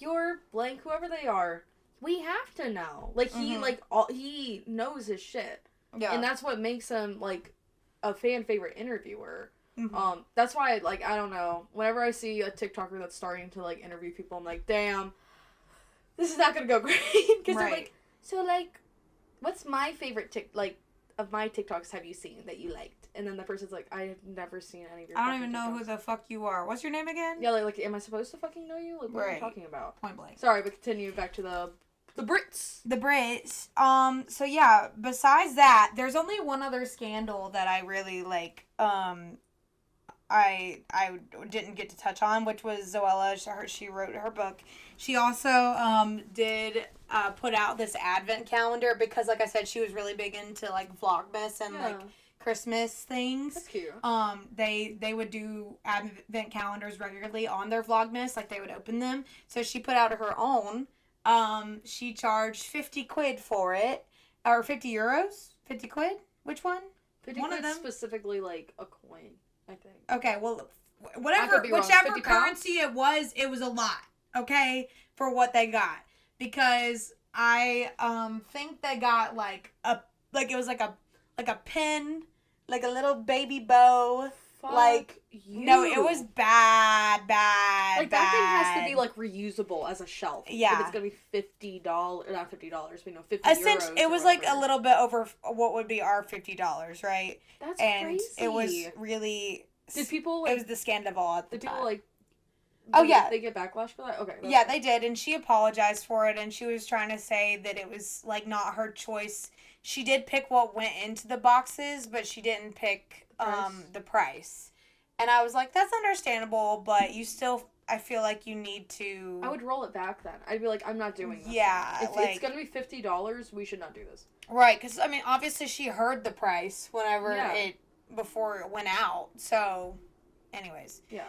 You're blank, whoever they are, we have to know. Like, he, he knows his shit. Yeah. And that's what makes him, like, a fan favorite interviewer. Mm-hmm. That's why, like, I don't know. Whenever I see a TikToker that's starting to, like, interview people, I'm like, damn, this is not gonna go great. Because they're like, so, like, what's my favorite, of my TikToks have you seen that you liked? And then the person's like, I have never seen any of your I don't even know who the fuck you are. What's your name again? Yeah, like, am I supposed to fucking know you? Like, what are you talking about? Point blank. Sorry, but continue back to the Brits. The Brits. So yeah, besides that, there's only one other scandal that I really, like, I didn't get to touch on, which was Zoella. She wrote her book. She also did put out this advent calendar because, like I said, she was really big into, like, Vlogmas and like Christmas things. That's cute. They would do advent calendars regularly on their Vlogmas, like they would open them. So she put out her own. She charged 50 quid for it, or 50 euros, 50 quid. Which one? 50 one quid of them. Specifically, like a coin, I think. Okay, well, whichever currency it was a lot. Okay, for what they got, because I think they got it was like a pin, like a little baby bow. Fuck like you. No, it was bad. Like, that thing has to be, like, reusable as a shelf. Yeah. If it's gonna be $50, not $50, but, 50 euros. It was, like, a little bit over what would be our $50, right? That's and crazy. It was really... Did people, like... It was the scandal at the time. Did people, like... Oh, yeah. They get backlash for that? Okay. Yeah, they did, and she apologized for it, and she was trying to say that it was, like, not her choice. She did pick what went into the boxes, but she didn't pick the price. And I was like, that's understandable, but you still, I feel like you need to... I would roll it back then. I'd be like, I'm not doing this. Yeah. If it's going to be $50, we should not do this. Right, because, I mean, obviously she heard the price before it went out. So, anyways. Yeah.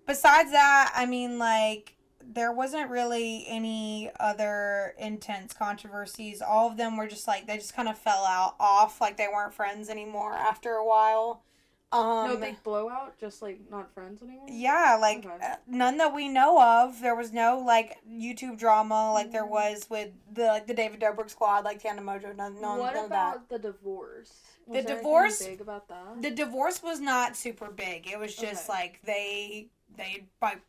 Besides that, I mean, like, there wasn't really any other intense controversies. All of them were just, like, they just kind of fell off. Like, they weren't friends anymore after a while. No big blowout, just like not friends anymore? Yeah, like none that we know of. There was no like YouTube drama like there was with the David Dobrik squad, like Tana Mojo. None What of that. about the divorce? Was The there divorce. anything big about that? The divorce was not super big. It was just like they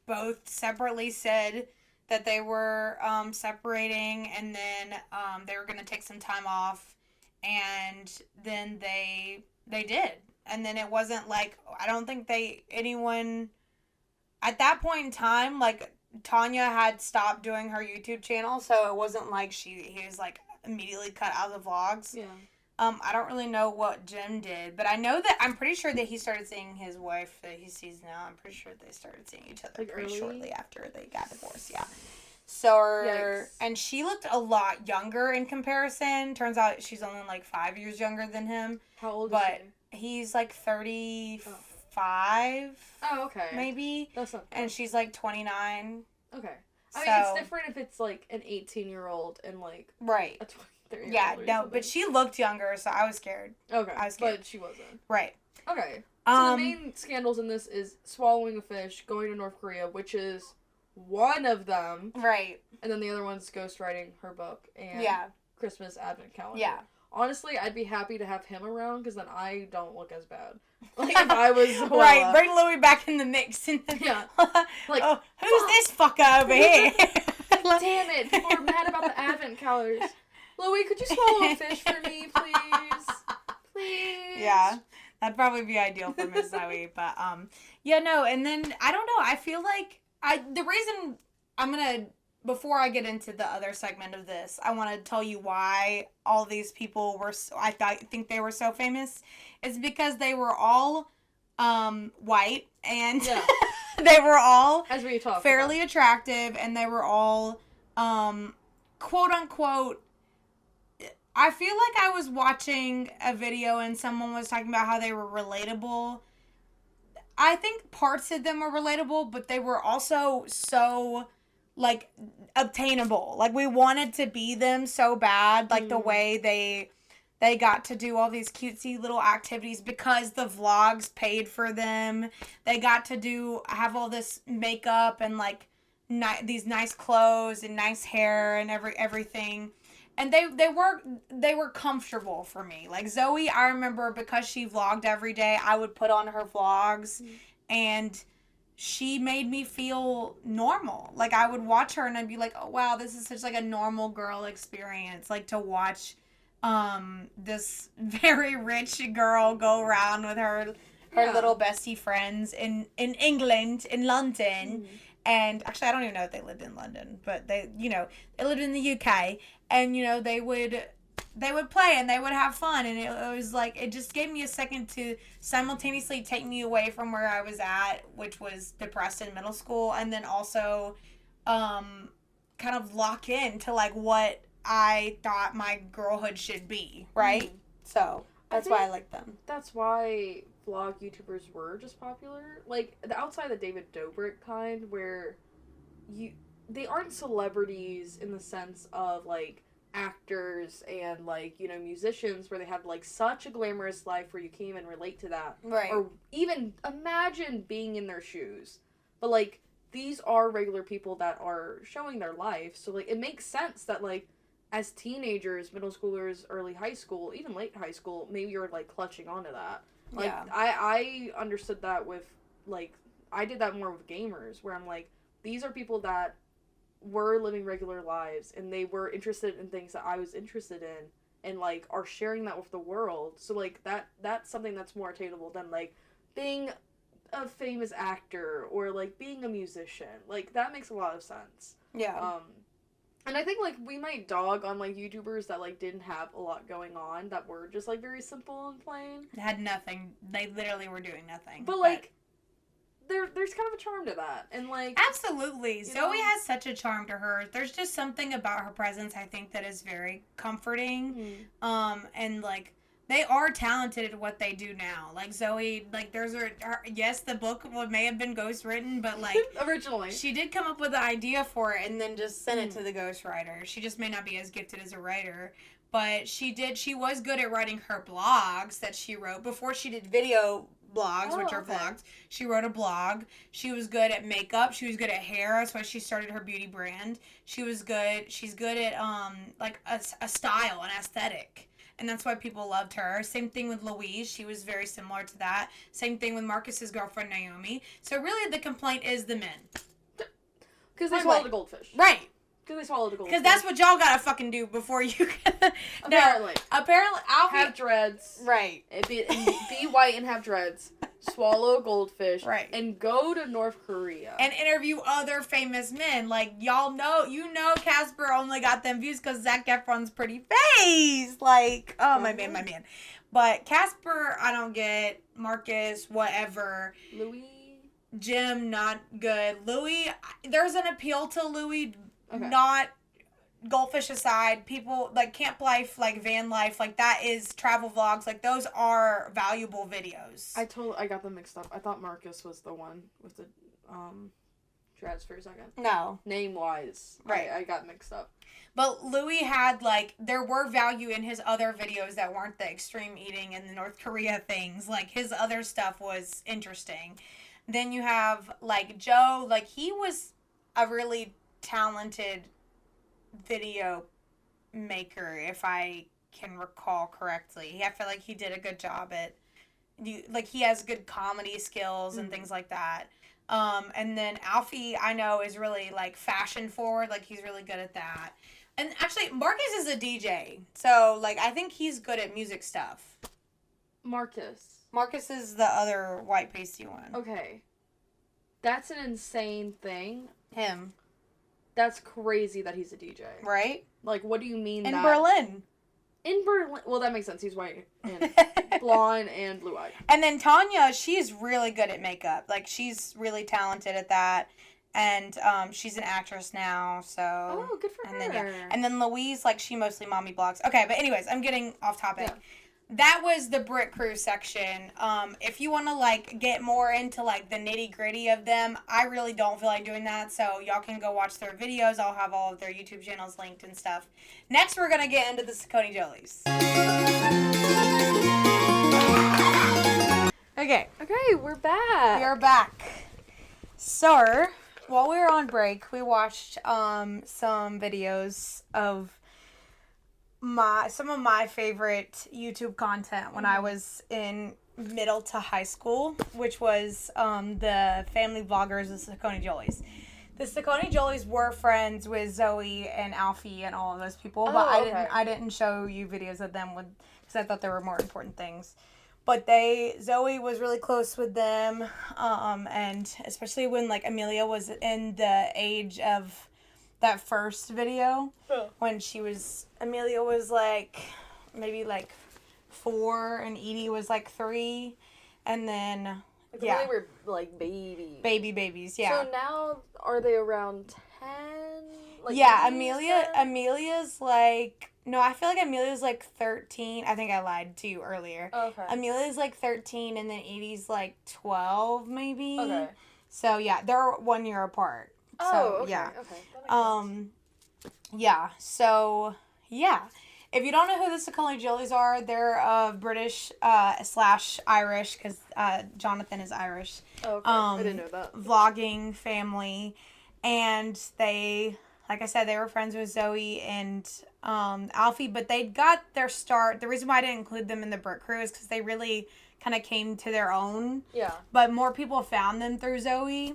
both separately said that they were separating, and then they were gonna take some time off, and then they did. And then it wasn't like, I don't think anyone, at that point in time, like, Tanya had stopped doing her YouTube channel, so it wasn't like he was, like, immediately cut out of the vlogs. Yeah. I don't really know what Jim did, but I know that, I'm pretty sure that he started seeing his wife that he sees now. I'm pretty sure they started seeing each other like pretty early? shortly after they got divorced, yeah. So, Yikes. And she looked a lot younger in comparison. Turns out she's only, like, 5 years younger than him. How old but, is she? He's like 35, Oh, okay. maybe. That's not and she's like 29. Okay. I mean, it's different if it's like an 18-year-old and like right. a 23-year-old. Yeah, no, but she looked younger, so I was scared. Okay, I was scared. but she wasn't. Right. Okay. So the main scandals in this is swallowing a fish, going to North Korea, which is one of them. Right. And then the other one's ghostwriting her book and Christmas advent calendar. Yeah. Honestly, I'd be happy to have him around because then I don't look as bad. Like if I was right, bring Louis back in the mix. And then, yeah, like oh, who's this fucker over here? Damn it! People are mad about the advent calendars. Louis, could you swallow a fish for me, please? Please. Yeah, that'd probably be ideal for Miss Zoe, but yeah, no. And then I don't know. I feel like the reason I'm gonna. Before I get into the other segment of this, I want to tell you why all these people were, I think they were so famous. It's because they were all white, and they were all as we talk fairly attractive, and they were all quote unquote. I feel like I was watching a video and someone was talking about how they were relatable. I think parts of them were relatable, but they were also so like obtainable. Like we wanted to be them so bad, like the way they got to do all these cutesy little activities because the vlogs paid for them. They got to have all this makeup and like these nice clothes and nice hair and everything. And they were comfortable for me. Like Zoe, I remember because she vlogged every day, I would put on her vlogs and she made me feel normal. Like, I would watch her and I'd be like, oh, wow, this is such, like, a normal girl experience. Like, to watch this very rich girl go around with her little bestie friends in England, in London. And, actually, I don't even know if they lived in London. But, they lived in the UK. And, they would play and they would have fun, and it was like, it just gave me a second to simultaneously take me away from where I was at, which was depressed in middle school, and then also kind of lock in to like what I thought my girlhood should be, right? So that's why I like them. That's why vlog YouTubers were just popular. Like outside the David Dobrik kind, where they aren't celebrities in the sense of like actors and like musicians where they have like such a glamorous life where you can't even relate to that, right? Or even imagine being in their shoes. But like these are regular people that are showing their life, so like it makes sense that like as teenagers, middle schoolers, early high school, even late high school, maybe you're like clutching onto that. Like I understood that with like I did that more with gamers where I'm like, these are people that were living regular lives and they were interested in things that I was interested in and like are sharing that with the world. So like that's something that's more attainable than like being a famous actor or like being a musician. Like that makes a lot of sense. Yeah. And I think like we might dog on like YouTubers that like didn't have a lot going on, that were just like very simple and plain. Had nothing. They literally were doing nothing. But like there's kind of a charm to that, and like absolutely, Zoe has such a charm to her. There's just something about her presence I think that is very comforting. And like they are talented at what they do now. Like Zoe, like there's her yes, the book may have been ghostwritten, but like originally she did come up with the idea for it and then just sent it to the ghostwriter. She just may not be as gifted as a writer. But she was good at writing her blogs that she wrote before she did video blogs, which are okay. vlogs. She wrote a blog. She was good at makeup. She was good at hair. That's why she started her beauty brand. She's good at like a style, an aesthetic. And that's why people loved her. Same thing with Louise. She was very similar to that. Same thing with Marcus's girlfriend, Naomi. So really the complaint is the men. Because they swallowed a goldfish. Right. Because they swallowed a goldfish. Because that's what y'all gotta fucking do before you can... Apparently. Apparently, Alfie... Have dreads. Right. And be white and have dreads. Swallow a goldfish. Right. And go to North Korea. And interview other famous men. Like, y'all know... You know Casper only got them views because Zac Efron's pretty face. Like, oh, my man. But Casper, I don't get. Marcus, whatever. Louis... Jim, not good. Louis, there's an appeal to Louis... Okay. Not goldfish aside, people like camp life, like van life, like that is travel vlogs. Like those are valuable videos. I got them mixed up. I thought Marcus was the one with the dreads for a second. No, name wise, right? I got mixed up. But Louis had like there were value in his other videos that weren't the extreme eating and the North Korea things. Like his other stuff was interesting. Then you have like Joe, like he was a really talented video maker, if I can recall correctly. I feel like he did a good job at, like he has good comedy skills and things like that. And then Alfie, I know, is really like fashion forward. Like he's really good at that. And actually, Marcus is a DJ, so like I think he's good at music stuff. Marcus is the other white pasty one. Okay, that's an insane thing. Him. That's crazy that he's a DJ. Right? Like, what do you mean in Berlin? In Berlin. Well, that makes sense. He's white and blonde and blue-eyed. And then Tanya, she's really good at makeup. Like, she's really talented at that. And she's an actress now, so... Oh, good for her. Then, yeah. And then Louise, like, she mostly mommy blogs. Okay, but anyways, I'm getting off topic. Yeah. That was the Brit Crew section. If you want to, like, get more into, like, the nitty-gritty of them, I really don't feel like doing that, so y'all can go watch their videos. I'll have all of their YouTube channels linked and stuff. Next, we're going to get into the SacconeJolys. Okay, we're back. We are back. So, while we were on break, we watched some videos of some of my favorite YouTube content when I was in middle to high school, which was the family vloggers, the SacconeJolys. The SacconeJolys were friends with Zoe and Alfie and all of those people, but I didn't show you videos of them because I thought there were more important things. But Zoe was really close with them, and especially when like Amelia was in the age of that first video, when Amelia was like maybe like 4 and Edie was like 3, and then they were like babies. Yeah. So now are they around 10? Like yeah, Amelia's like, no, I feel like Amelia's like 13. I think I lied to you earlier. Okay. Amelia's like 13, and then Edie's like 12 maybe. Okay. So yeah, they're 1 year apart. Oh, so, okay. Yeah. Okay. Yeah. So, yeah. If you don't know who the SacconeJolys are, they're British / Irish, because Jonathan is Irish. Oh, okay. I didn't know that. Vlogging family, and they, like I said, they were friends with Zoe and Alfie, but they got their start. The reason why I didn't include them in the Brit Crew is because they really kind of came to their own. Yeah. But more people found them through Zoe.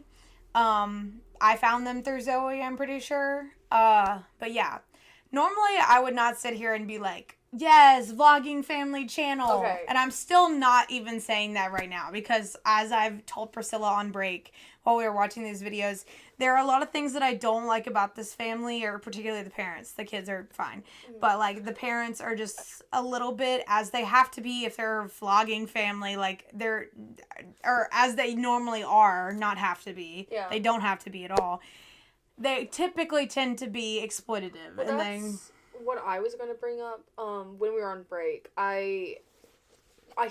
I found them through Zoe, I'm pretty sure. But yeah. Normally, I would not sit here and be like, yes, vlogging family channel. Okay. And I'm still not even saying that right now because as I've told Priscilla on break while we were watching these videos, there are a lot of things that I don't like about this family, or particularly the parents. The kids are fine. But, like, the parents are just a little bit, as they have to be if they're a vlogging family, like, or as they normally are, not have to be. Yeah. They don't have to be at all. They typically tend to be exploitative. Well, that's what I was going to bring up when we were on break. I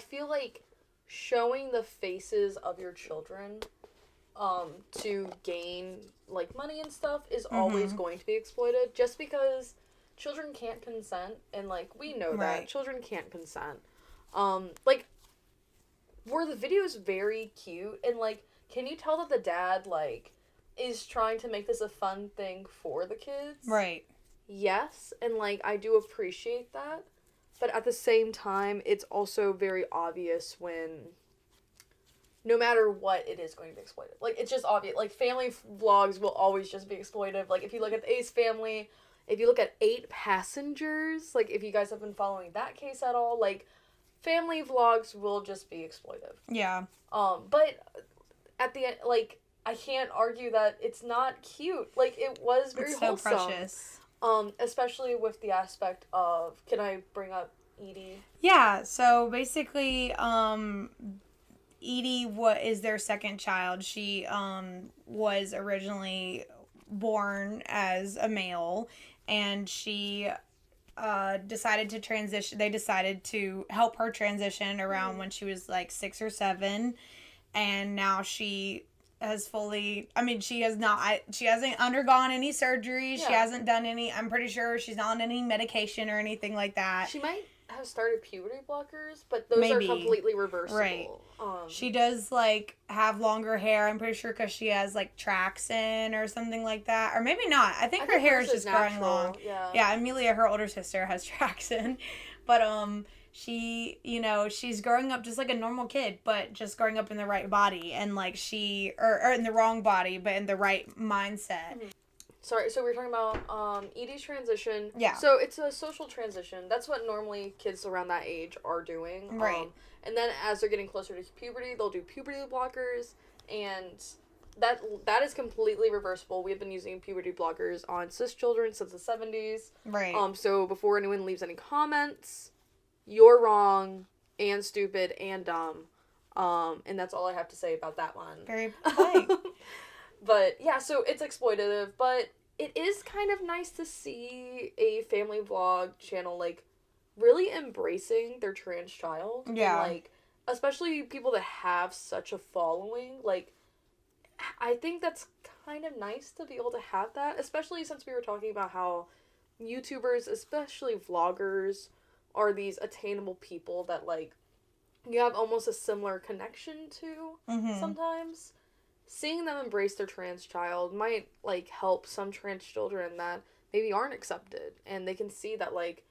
feel like showing the faces of your children to gain like money and stuff is always going to be exploited, just because children can't consent, and like we know that children can't consent. Like were the videos very cute, and, like, can you tell that the dad, like, is trying to make this a fun thing for the kids? Right. Yes, and, like, I do appreciate that, but at the same time, it's also very obvious when, no matter what, it is going to be exploited. Like, it's just obvious. Like, family vlogs will always just be exploitive. Like, if you look at the Ace family, if you look at 8 Passengers, like, if you guys have been following that case at all, like, family vlogs will just be exploitive. Yeah. But at the end, like, I can't argue that it's not cute. Like, it was very wholesome. So precious. Especially with the aspect of, can I bring up Edie? Yeah, so basically, Edie is their second child. She was originally born as a male, and she decided to transition. They decided to help her transition around when she was like 6 or 7, and now she has fully, I mean, she hasn't undergone any surgery. Yeah. She hasn't done any, I'm pretty sure she's not on any medication or anything like that. She might have started puberty blockers, but those Maybe. are completely reversible. Right. She does, like, have longer hair, I'm pretty sure, because she has, like, tracks in or something like that. Or maybe not. I think her hair is just growing long. Yeah, Amelia, her older sister, has tracks in. But, she, you know, she's growing up just like a normal kid, but just growing up in the right body. And, like, or in the wrong body, but in the right mindset. Mm-hmm. Sorry, so we were talking about Edie's transition. Yeah. So it's a social transition. That's what normally kids around that age are doing. Right. And then as they're getting closer to puberty, they'll do puberty blockers, and that is completely reversible. We've been using puberty blockers on cis children since the 70s. Right. So before anyone leaves any comments, you're wrong and stupid and dumb. And that's all I have to say about that one. Very polite. But, yeah, so it's exploitative, but it is kind of nice to see a family vlog channel, like, really embracing their trans child. Yeah. And, like, especially people that have such a following, like, I think that's kind of nice to be able to have that, especially since we were talking about how YouTubers, especially vloggers, are these attainable people that, like, you have almost a similar connection to sometimes. Seeing them embrace their trans child might, like, help some trans children that maybe aren't accepted. And they can see that, like,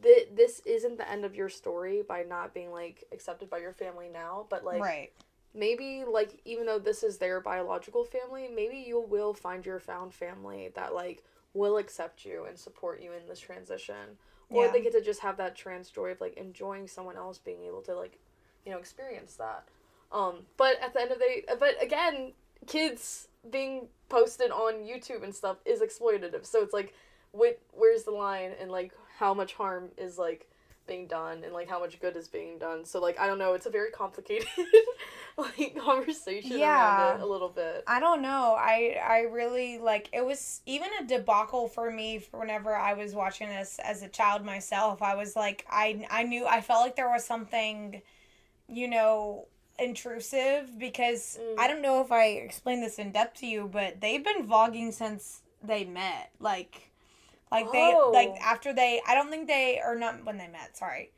this isn't the end of your story by not being, like, accepted by your family now. But, like, right. Maybe, like, even though this is their biological family, maybe you will find your found family that, like, will accept you and support you in this transition. Or they get to just have that trans joy of, like, enjoying someone else being able to, like, you know, experience that. But at the end of the day, but again, kids being posted on YouTube and stuff is exploitative. So it's like, where's the line, and, like, how much harm is, like, being done, and, like, how much good is being done. So, like, I don't know, it's a very complicated, like, conversation around it a little bit. I don't know. I really, like, it was even a debacle for me for whenever I was watching this as a child myself. I was like, I felt like there was something, you know, intrusive, because I don't know if I explained this in depth to you, but they've been vlogging since they met. After they, I don't think they, or not when they met, sorry.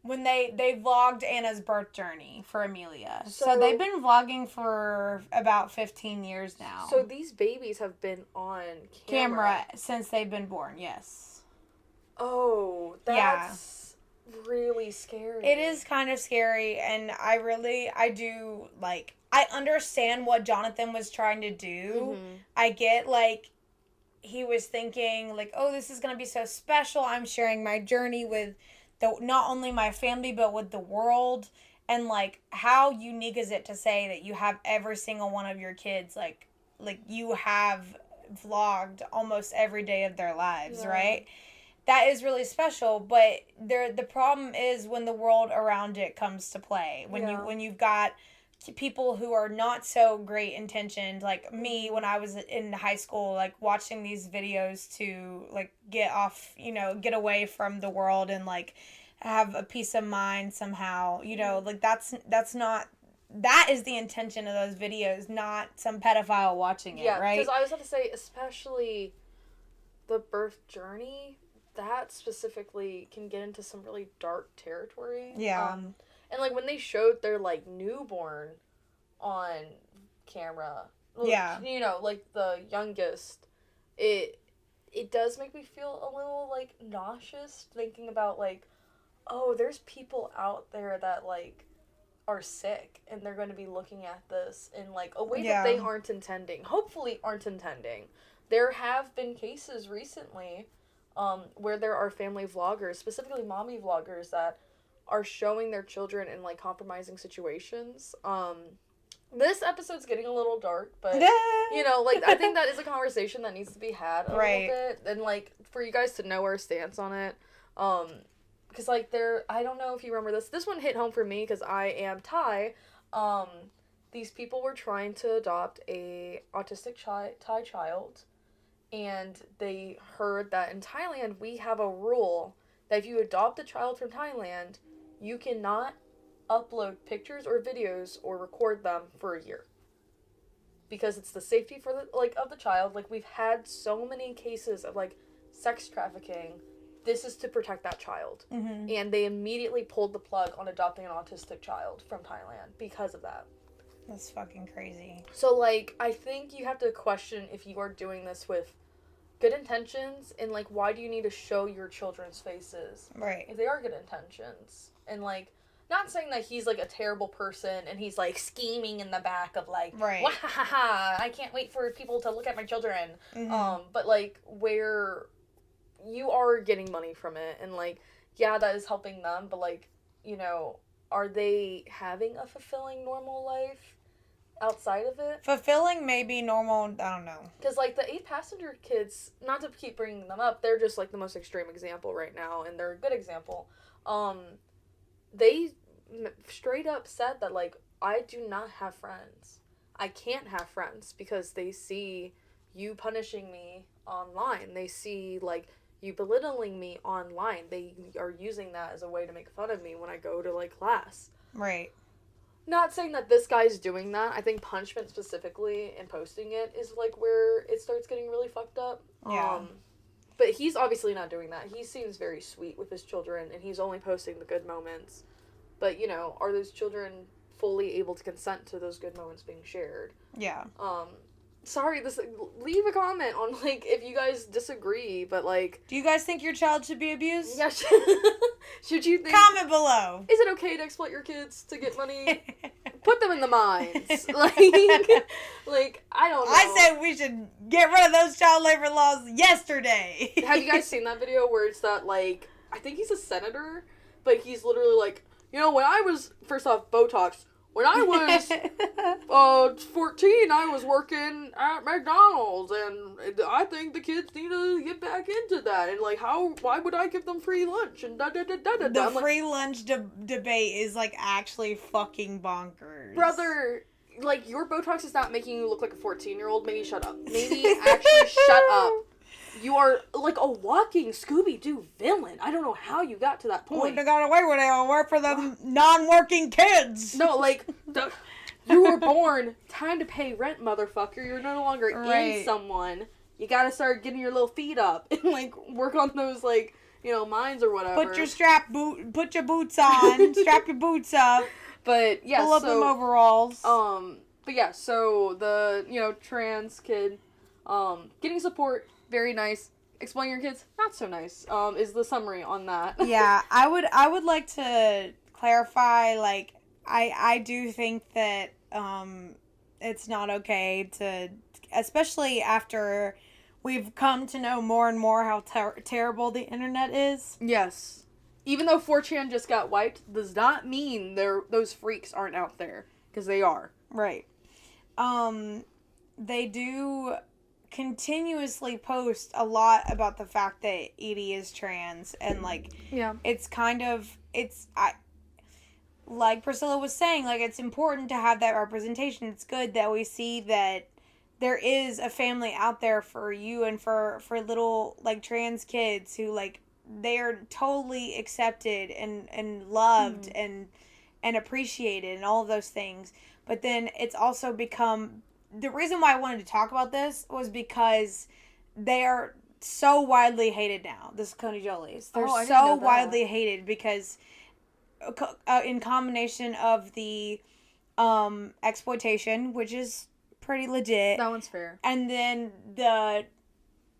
When they vlogged Anna's birth journey for Amelia. So they've been vlogging for about 15 years now. So these babies have been on camera since they've been born, yes. Oh, that's really scary. It is kind of scary, and I do, like, I understand what Jonathan was trying to do. I get, like, he was thinking, like, oh, this is going to be so special. I'm sharing my journey with not only my family, but with the world. And, like, how unique is it to say that you have every single one of your kids, like you have vlogged almost every day of their lives, right? That is really special, but the problem is when the world around it comes to play. When you've got people who are not so great intentioned, like me when I was in high school, like, watching these videos to, like, get off, you know, get away from the world and, like, have a peace of mind somehow, you know, like, that's not, that is the intention of those videos, not some pedophile watching it, right? Because I was about to say, especially the birth journey, that specifically can get into some really dark territory. And, like, when they showed their, like, newborn on camera, you know, like, the youngest, it does make me feel a little, like, nauseous thinking about, like, oh, there's people out there that, like, are sick, and they're going to be looking at this in, like, a way that they aren't intending. Hopefully aren't intending. There have been cases recently where there are family vloggers, specifically mommy vloggers, that are showing their children in, like, compromising situations. This episode's getting a little dark, but, you know, like, I think that is a conversation that needs to be had a little bit, and, like, for you guys to know our stance on it, because, like, I don't know if you remember this one hit home for me, because I am Thai. These people were trying to adopt a autistic Thai child, and they heard that in Thailand, we have a rule that if you adopt a child from Thailand, you cannot upload pictures or videos or record them for a year. Because it's the safety for of the child. Like, we've had so many cases of, like, sex trafficking. This is to protect that child. Mm-hmm. And they immediately pulled the plug on adopting an autistic child from Thailand because of that. That's fucking crazy. So, like, I think you have to question if you are doing this with good intentions, and, like, why do you need to show your children's faces? Right. If they are good intentions. And, like, not saying that he's, like, a terrible person and he's, like, scheming in the back of, like, right. Wahaha, I can't wait for people to look at my children. Mm-hmm. But, like, where you are getting money from it, and, like, yeah, that is helping them, but, like, you know, are they having a fulfilling normal life outside of it? Fulfilling, maybe. Normal, I don't know. Because, like, the 8 passenger kids, not to keep bringing them up, they're just, like, the most extreme example right now, and they're a good example. They straight up said that, like, I do not have friends. I can't have friends because they see you punishing me online. They see, like, you belittling me online. They are using that as a way to make fun of me when I go to, like, class. Right. Not saying that this guy's doing that. I think punishment specifically and posting it is, like, where it starts getting really fucked up. Yeah. But he's obviously not doing that. He seems very sweet with his children, and he's only posting the good moments. But, you know, are those children fully able to consent to those good moments being shared? Yeah. Sorry, leave a comment on, like, if you guys disagree, but, like... Do you guys think your child should be abused? Yeah, should you think... Comment below. Is it okay to exploit your kids to get money? Put them in the mines. Like, I don't know. I said we should get rid of those child labor laws yesterday. Have you guys seen that video where it's that, like, I think he's a senator, but he's literally like, you know, when I was, first off, Botox, when I was 14, I was working at McDonald's, and I think the kids need to get back into that, and, like, why would I give them free lunch, and da-da-da-da-da-da. The free lunch debate is, like, actually fucking bonkers. Brother, like, your Botox is not making you look like a 14-year-old, maybe shut up. Maybe actually shut up. You are, like, a walking Scooby-Doo villain. I don't know how you got to that point. Wouldn't have got away with it. I'll work for them non-working kids. No, like, you were born. Time to pay rent, motherfucker. You're no longer in someone. You gotta start getting your little feet up and, like, work on those, like, you know, mines or whatever. Put your boots on. Strap your boots up. But, yeah, pull up them overalls. But, yeah, so the, you know, trans kid, getting support, very nice. Exploiting your kids, not so nice, is the summary on that. Yeah, I would like to clarify, like, I do think that, it's not okay to, especially after we've come to know more and more how terrible the internet is. Yes. Even though 4chan just got wiped, does not mean those freaks aren't out there, because they are. Right. They do continuously post a lot about the fact that Edie is trans, and, like, yeah, it's kind of, like Priscilla was saying, like, it's important to have that representation. It's good that we see that there is a family out there for you and for little, like, trans kids who, like, they are totally accepted and loved and appreciated and all of those things. But then it's also become, the reason why I wanted to talk about this was because they are so widely hated now, the SacconeJolys. They're so widely hated because in combination of the exploitation, which is pretty legit. That one's fair. And then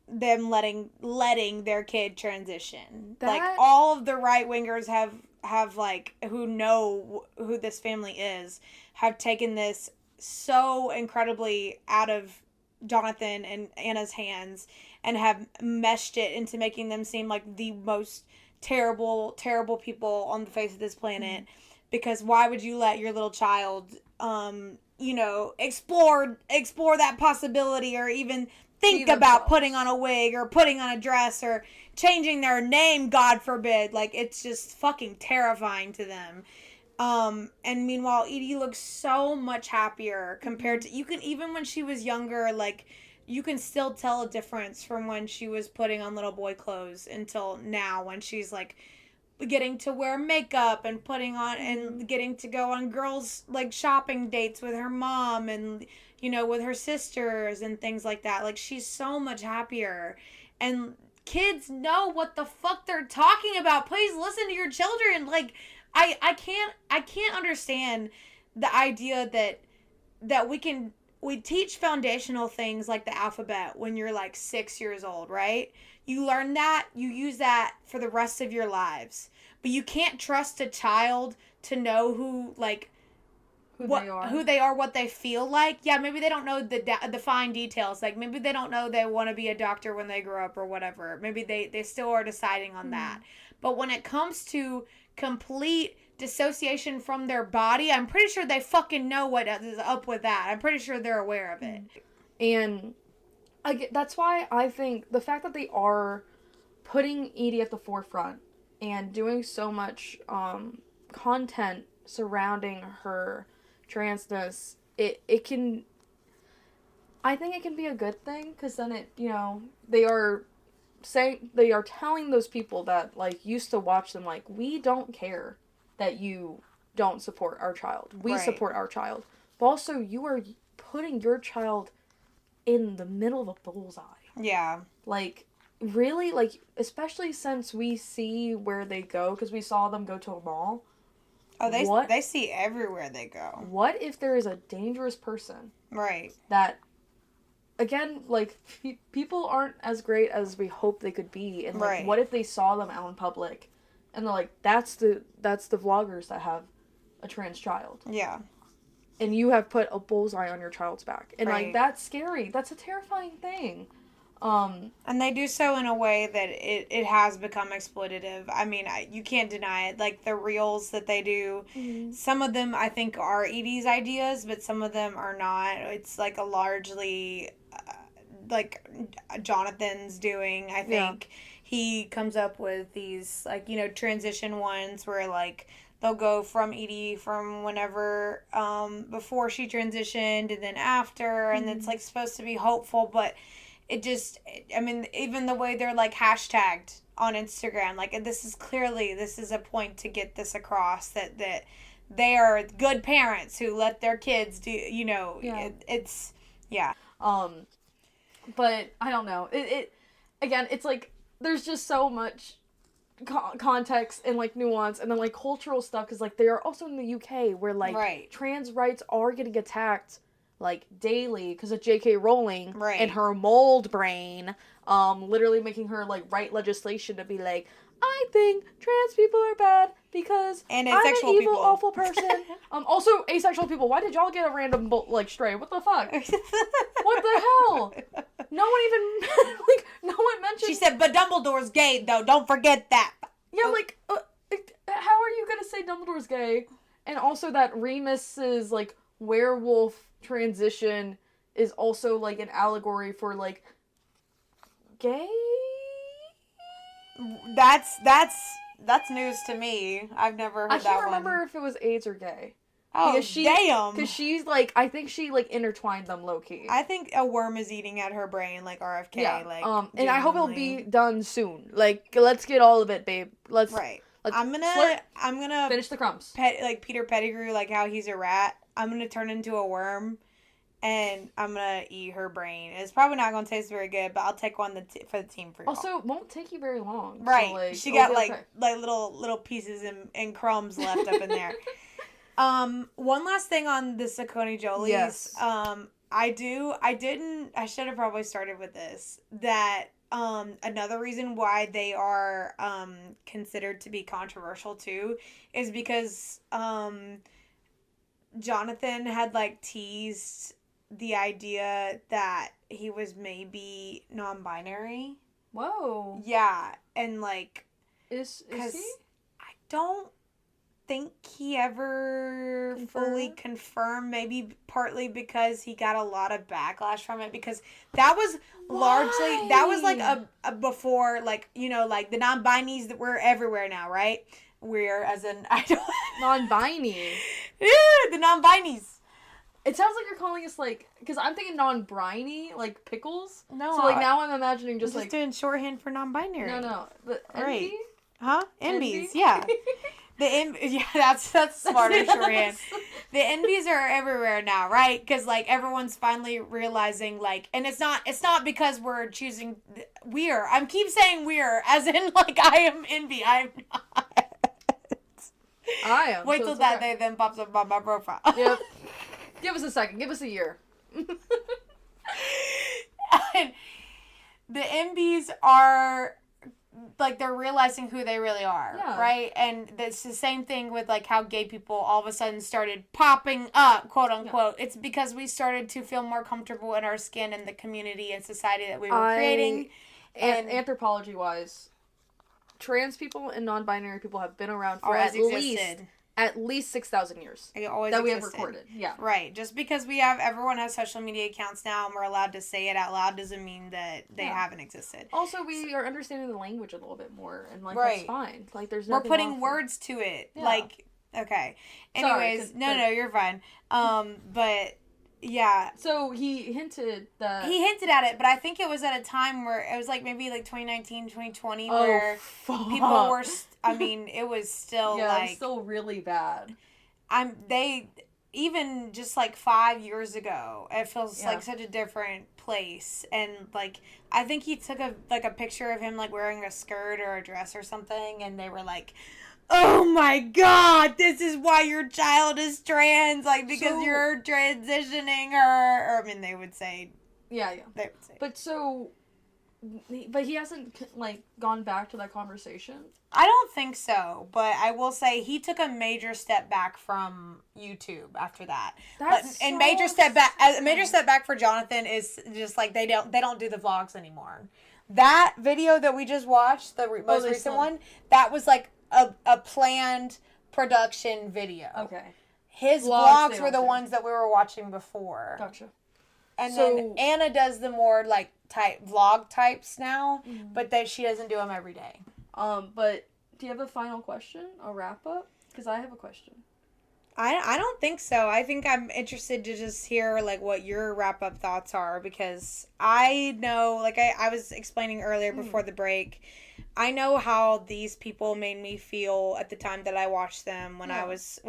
them letting their kid transition. Like, all of the right wingers have like, who know who this family is, have taken this so incredibly out of Jonathan and Anna's hands and have meshed it into making them seem like the most terrible people on the face of this planet. Because why would you let your little child explore that possibility, or even think about putting on a wig or putting on a dress or changing their name, God forbid. Like, it's just fucking terrifying to them. And meanwhile, Edie looks so much happier compared to, you can, even when she was younger, like, you can still tell a difference from when she was putting on little boy clothes until now, when she's like getting to wear makeup and putting on and getting to go on girls like shopping dates with her mom and, with her sisters and things like that. Like, she's so much happier, and kids know what the fuck they're talking about. Please listen to your children. Like, I can't understand the idea that we teach foundational things like the alphabet when you're like 6 years old, right? You learn that, you use that for the rest of your lives. But you can't trust a child to know who they are, what they feel like. Yeah, maybe they don't know the fine details. Like, maybe they don't know they want to be a doctor when they grow up or whatever. Maybe they still are deciding on that. But when it comes to complete dissociation from their body, I'm pretty sure they fucking know what is up with that. I'm pretty sure they're aware of it. And that's why I think the fact that they are putting Edie at the forefront and doing so much content surrounding her transness, I think it can be a good thing, because then they are telling those people that like used to watch them, like, we don't care that you don't support our child. We support our child. But also, you are putting your child in the middle of a bullseye. Yeah. Like, really? Like, especially since we see where they go, because we saw them go to a mall. Oh, they see everywhere they go. What if there is a dangerous person? Right. That, again, like, people aren't as great as we hope they could be. And, like, what if they saw them out in public and they're like, that's the vloggers that have a trans child. Yeah. And you have put a bullseye on your child's back. And, like, that's scary. That's a terrifying thing. And they do so in a way that it has become exploitative. I mean, you can't deny it. Like, the reels that they do, some of them I think are Edie's ideas, but some of them are not. It's like a largely like Jonathan's doing, I think. Yeah. He comes up with these, like, transition ones where, like, they'll go from Edie from whenever before she transitioned and then after, and it's like supposed to be hopeful, but it just, I mean, even the way they're like hashtagged on Instagram, like, this is a point to get this across, that they are good parents who let their kids do, it's but I don't know, it again, it's like there's just so much context and like nuance, and then like cultural stuff, because like they are also in the UK where like trans rights are getting attacked like daily because of J.K. Rowling and her mold brain, literally making her like write legislation to be like, I think trans people are bad because I'm an evil, awful person. Also asexual people. Why did y'all get a random stray? What the fuck? What the hell? No one even no one mentioned. She said, but Dumbledore's gay though. Don't forget that. Yeah, like, how are you gonna say Dumbledore's gay? And also that Remus's like werewolf transition is also like an allegory for like gay. That's news to me. I've never heard that one. I can't remember if it was AIDS or gay. Oh, damn. Because she's like, I think she like intertwined them low key. I think a worm is eating at her brain, like RFK. Yeah. Like, and I hope it'll be done soon. Like, let's get all of it, babe. I'm gonna finish the crumbs. Like Peter Pettigrew, like how he's a rat. I'm gonna turn into a worm, and I'm gonna eat her brain. It's probably not gonna taste very good, but I'll take one for the team for y'all. Also, it won't take you very long. Right. So, like, she got okay. like little pieces and crumbs left up in there. One last thing on the SacconeJolys. Yes. I should have probably started with this. That another reason why they are considered to be controversial too is because Jonathan had like teased the idea that he was maybe non-binary. Whoa. Yeah, and like Is he? I don't think he ever fully confirmed, maybe partly because he got a lot of backlash from it, because that was largely like a before, like, you know, like the non-binies that we're everywhere now, right? We're as in I don't Non-binary. Yeah, the non-binies. It sounds like you're calling us, like, because I'm thinking non-briny, like pickles. No, so like now I'm imagining just like doing shorthand for non-binary. no, the Right. envy? Huh? Envies, yeah. Yeah, that's smarter shorthand. The envies are everywhere now, right? Because like everyone's finally realizing, like, and it's not because we're choosing. I keep saying we're, as in like I am envy. I'm not. I am. Wait so till it's that okay. day then pops up on my profile. Yep. Give us a second. Give us a year. And the envies are like, they're realizing who they really are, Yeah. right? And it's the same thing with like how gay people all of a sudden started popping up, quote unquote. Yeah. It's because we started to feel more comfortable in our skin and the community and society that we were creating. And anthropology wise, trans people and non-binary people have been around for at least 6,000 years. They always that existed. we have recorded. Yeah. Right. Just because everyone has social media accounts now and we're allowed to say it out loud doesn't mean that they haven't existed. Also, we are understanding the language a little bit more, and like that's fine. Like there's we're putting words to it. Yeah. Like, okay. Anyways, sorry, no, you're fine. But yeah. So he hinted at it, but I think it was at a time where it was like maybe like 2019, 2020 where people were I mean, it was still like still really bad. They even just like 5 years ago, it feels like such a different place. And like I think he took a picture of him like wearing a skirt or a dress or something, and they were like, oh my god, this is why your child is trans, like, because you're transitioning her. Or, I mean, they would say. Yeah. They would say. But he hasn't, like, gone back to that conversation? I don't think so, but I will say he took a major step back from YouTube after that. Major step back for Jonathan is just, like, they don't do the vlogs anymore. That video that we just watched, the most recent one, that was, like, a planned production video. Okay. His vlogs were the ones that we were watching before. Gotcha. And then Anna does the more like vlog types now, but she doesn't do them every day. But do you have a final question? A wrap up? Because I have a question. I don't think so. I think I'm interested to just hear like what your wrap up thoughts are, because I know, like I was explaining earlier before the break, I know how these people made me feel at the time that I watched them when I was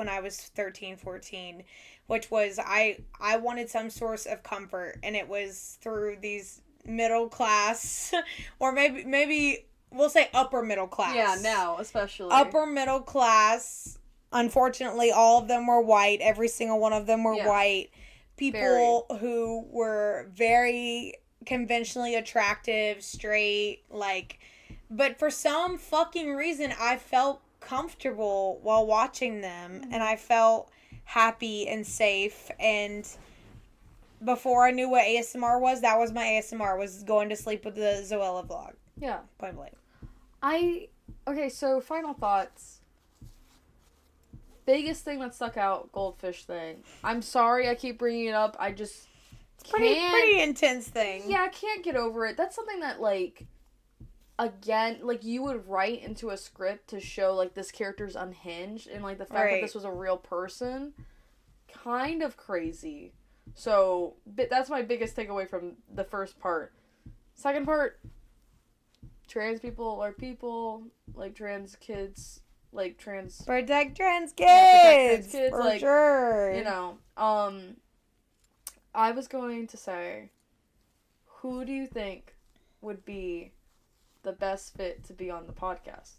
13, 14, which was I wanted some source of comfort, and it was through these middle class or maybe we'll say upper middle class. Yeah, now especially. Upper middle class. Unfortunately, all of them were white. Every single one of them were white. People who were very conventionally attractive, straight, like... But for some fucking reason, I felt comfortable while watching them. And I felt happy and safe. And before I knew what ASMR was, that was my ASMR, was going to sleep with the Zoella vlog. Yeah. Point blank. Okay, so final thoughts. Biggest thing that stuck out, goldfish thing. I'm sorry I keep bringing it up. I just pretty intense thing. Yeah, I can't get over it. That's something that, like, again, like, you would write into a script to show, like, this character's unhinged, and, like, the fact that this was a real person, kind of crazy. So, that's my biggest takeaway from the first part. Second part, trans people are people, like, trans kids... Like, protect trans kids, protect trans kids, for like, sure. You know, I was going to say, who do you think would be the best fit to be on the podcast?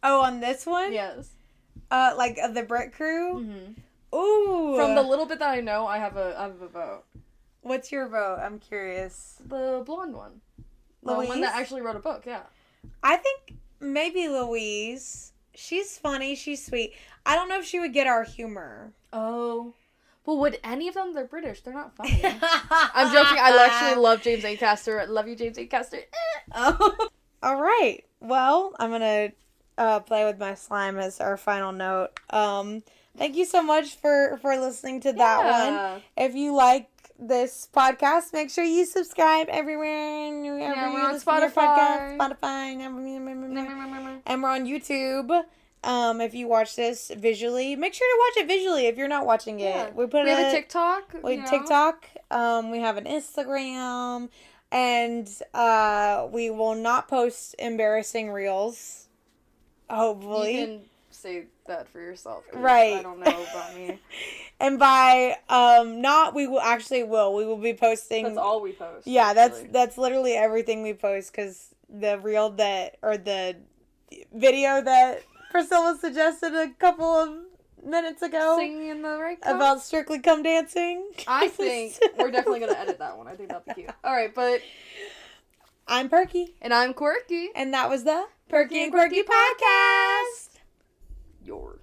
Oh, on this one? Yes. Like the Brit Crew? Mm-hmm. Ooh. From the little bit that I know, I have a vote. What's your vote? I'm curious. The blonde one. The Louise? one that actually wrote a book, yeah. I think maybe Louise. She's funny. She's sweet. I don't know if she would get our humor. Oh. Well, would any of them? They're British. They're not funny. I'm joking. I actually love James Acaster. Love you, James Acaster. Oh. All right. Well, I'm going to play with my slime as our final note. Thank you so much for listening to that one. If you like this podcast, make sure you subscribe everywhere. Yeah, we're on Spotify. And we're on YouTube. If you watch this visually, make sure to watch it visually if you're not watching it. Yeah. We have a TikTok. We have TikTok. We have an Instagram. And we will not post embarrassing reels. Hopefully. You can say that for yourself. Right. I don't know about me. And by not, we will actually will. We will be posting. That's all we post. Yeah, actually. that's literally everything we post, because the reel the video that Priscilla suggested a couple of minutes ago, singing in the redcoats about Strictly Come Dancing. I think we're definitely gonna edit that one. I think that'd be cute. All right, but I'm Perky, and I'm Quirky, and that was the Perky and Quirky podcast. Yours.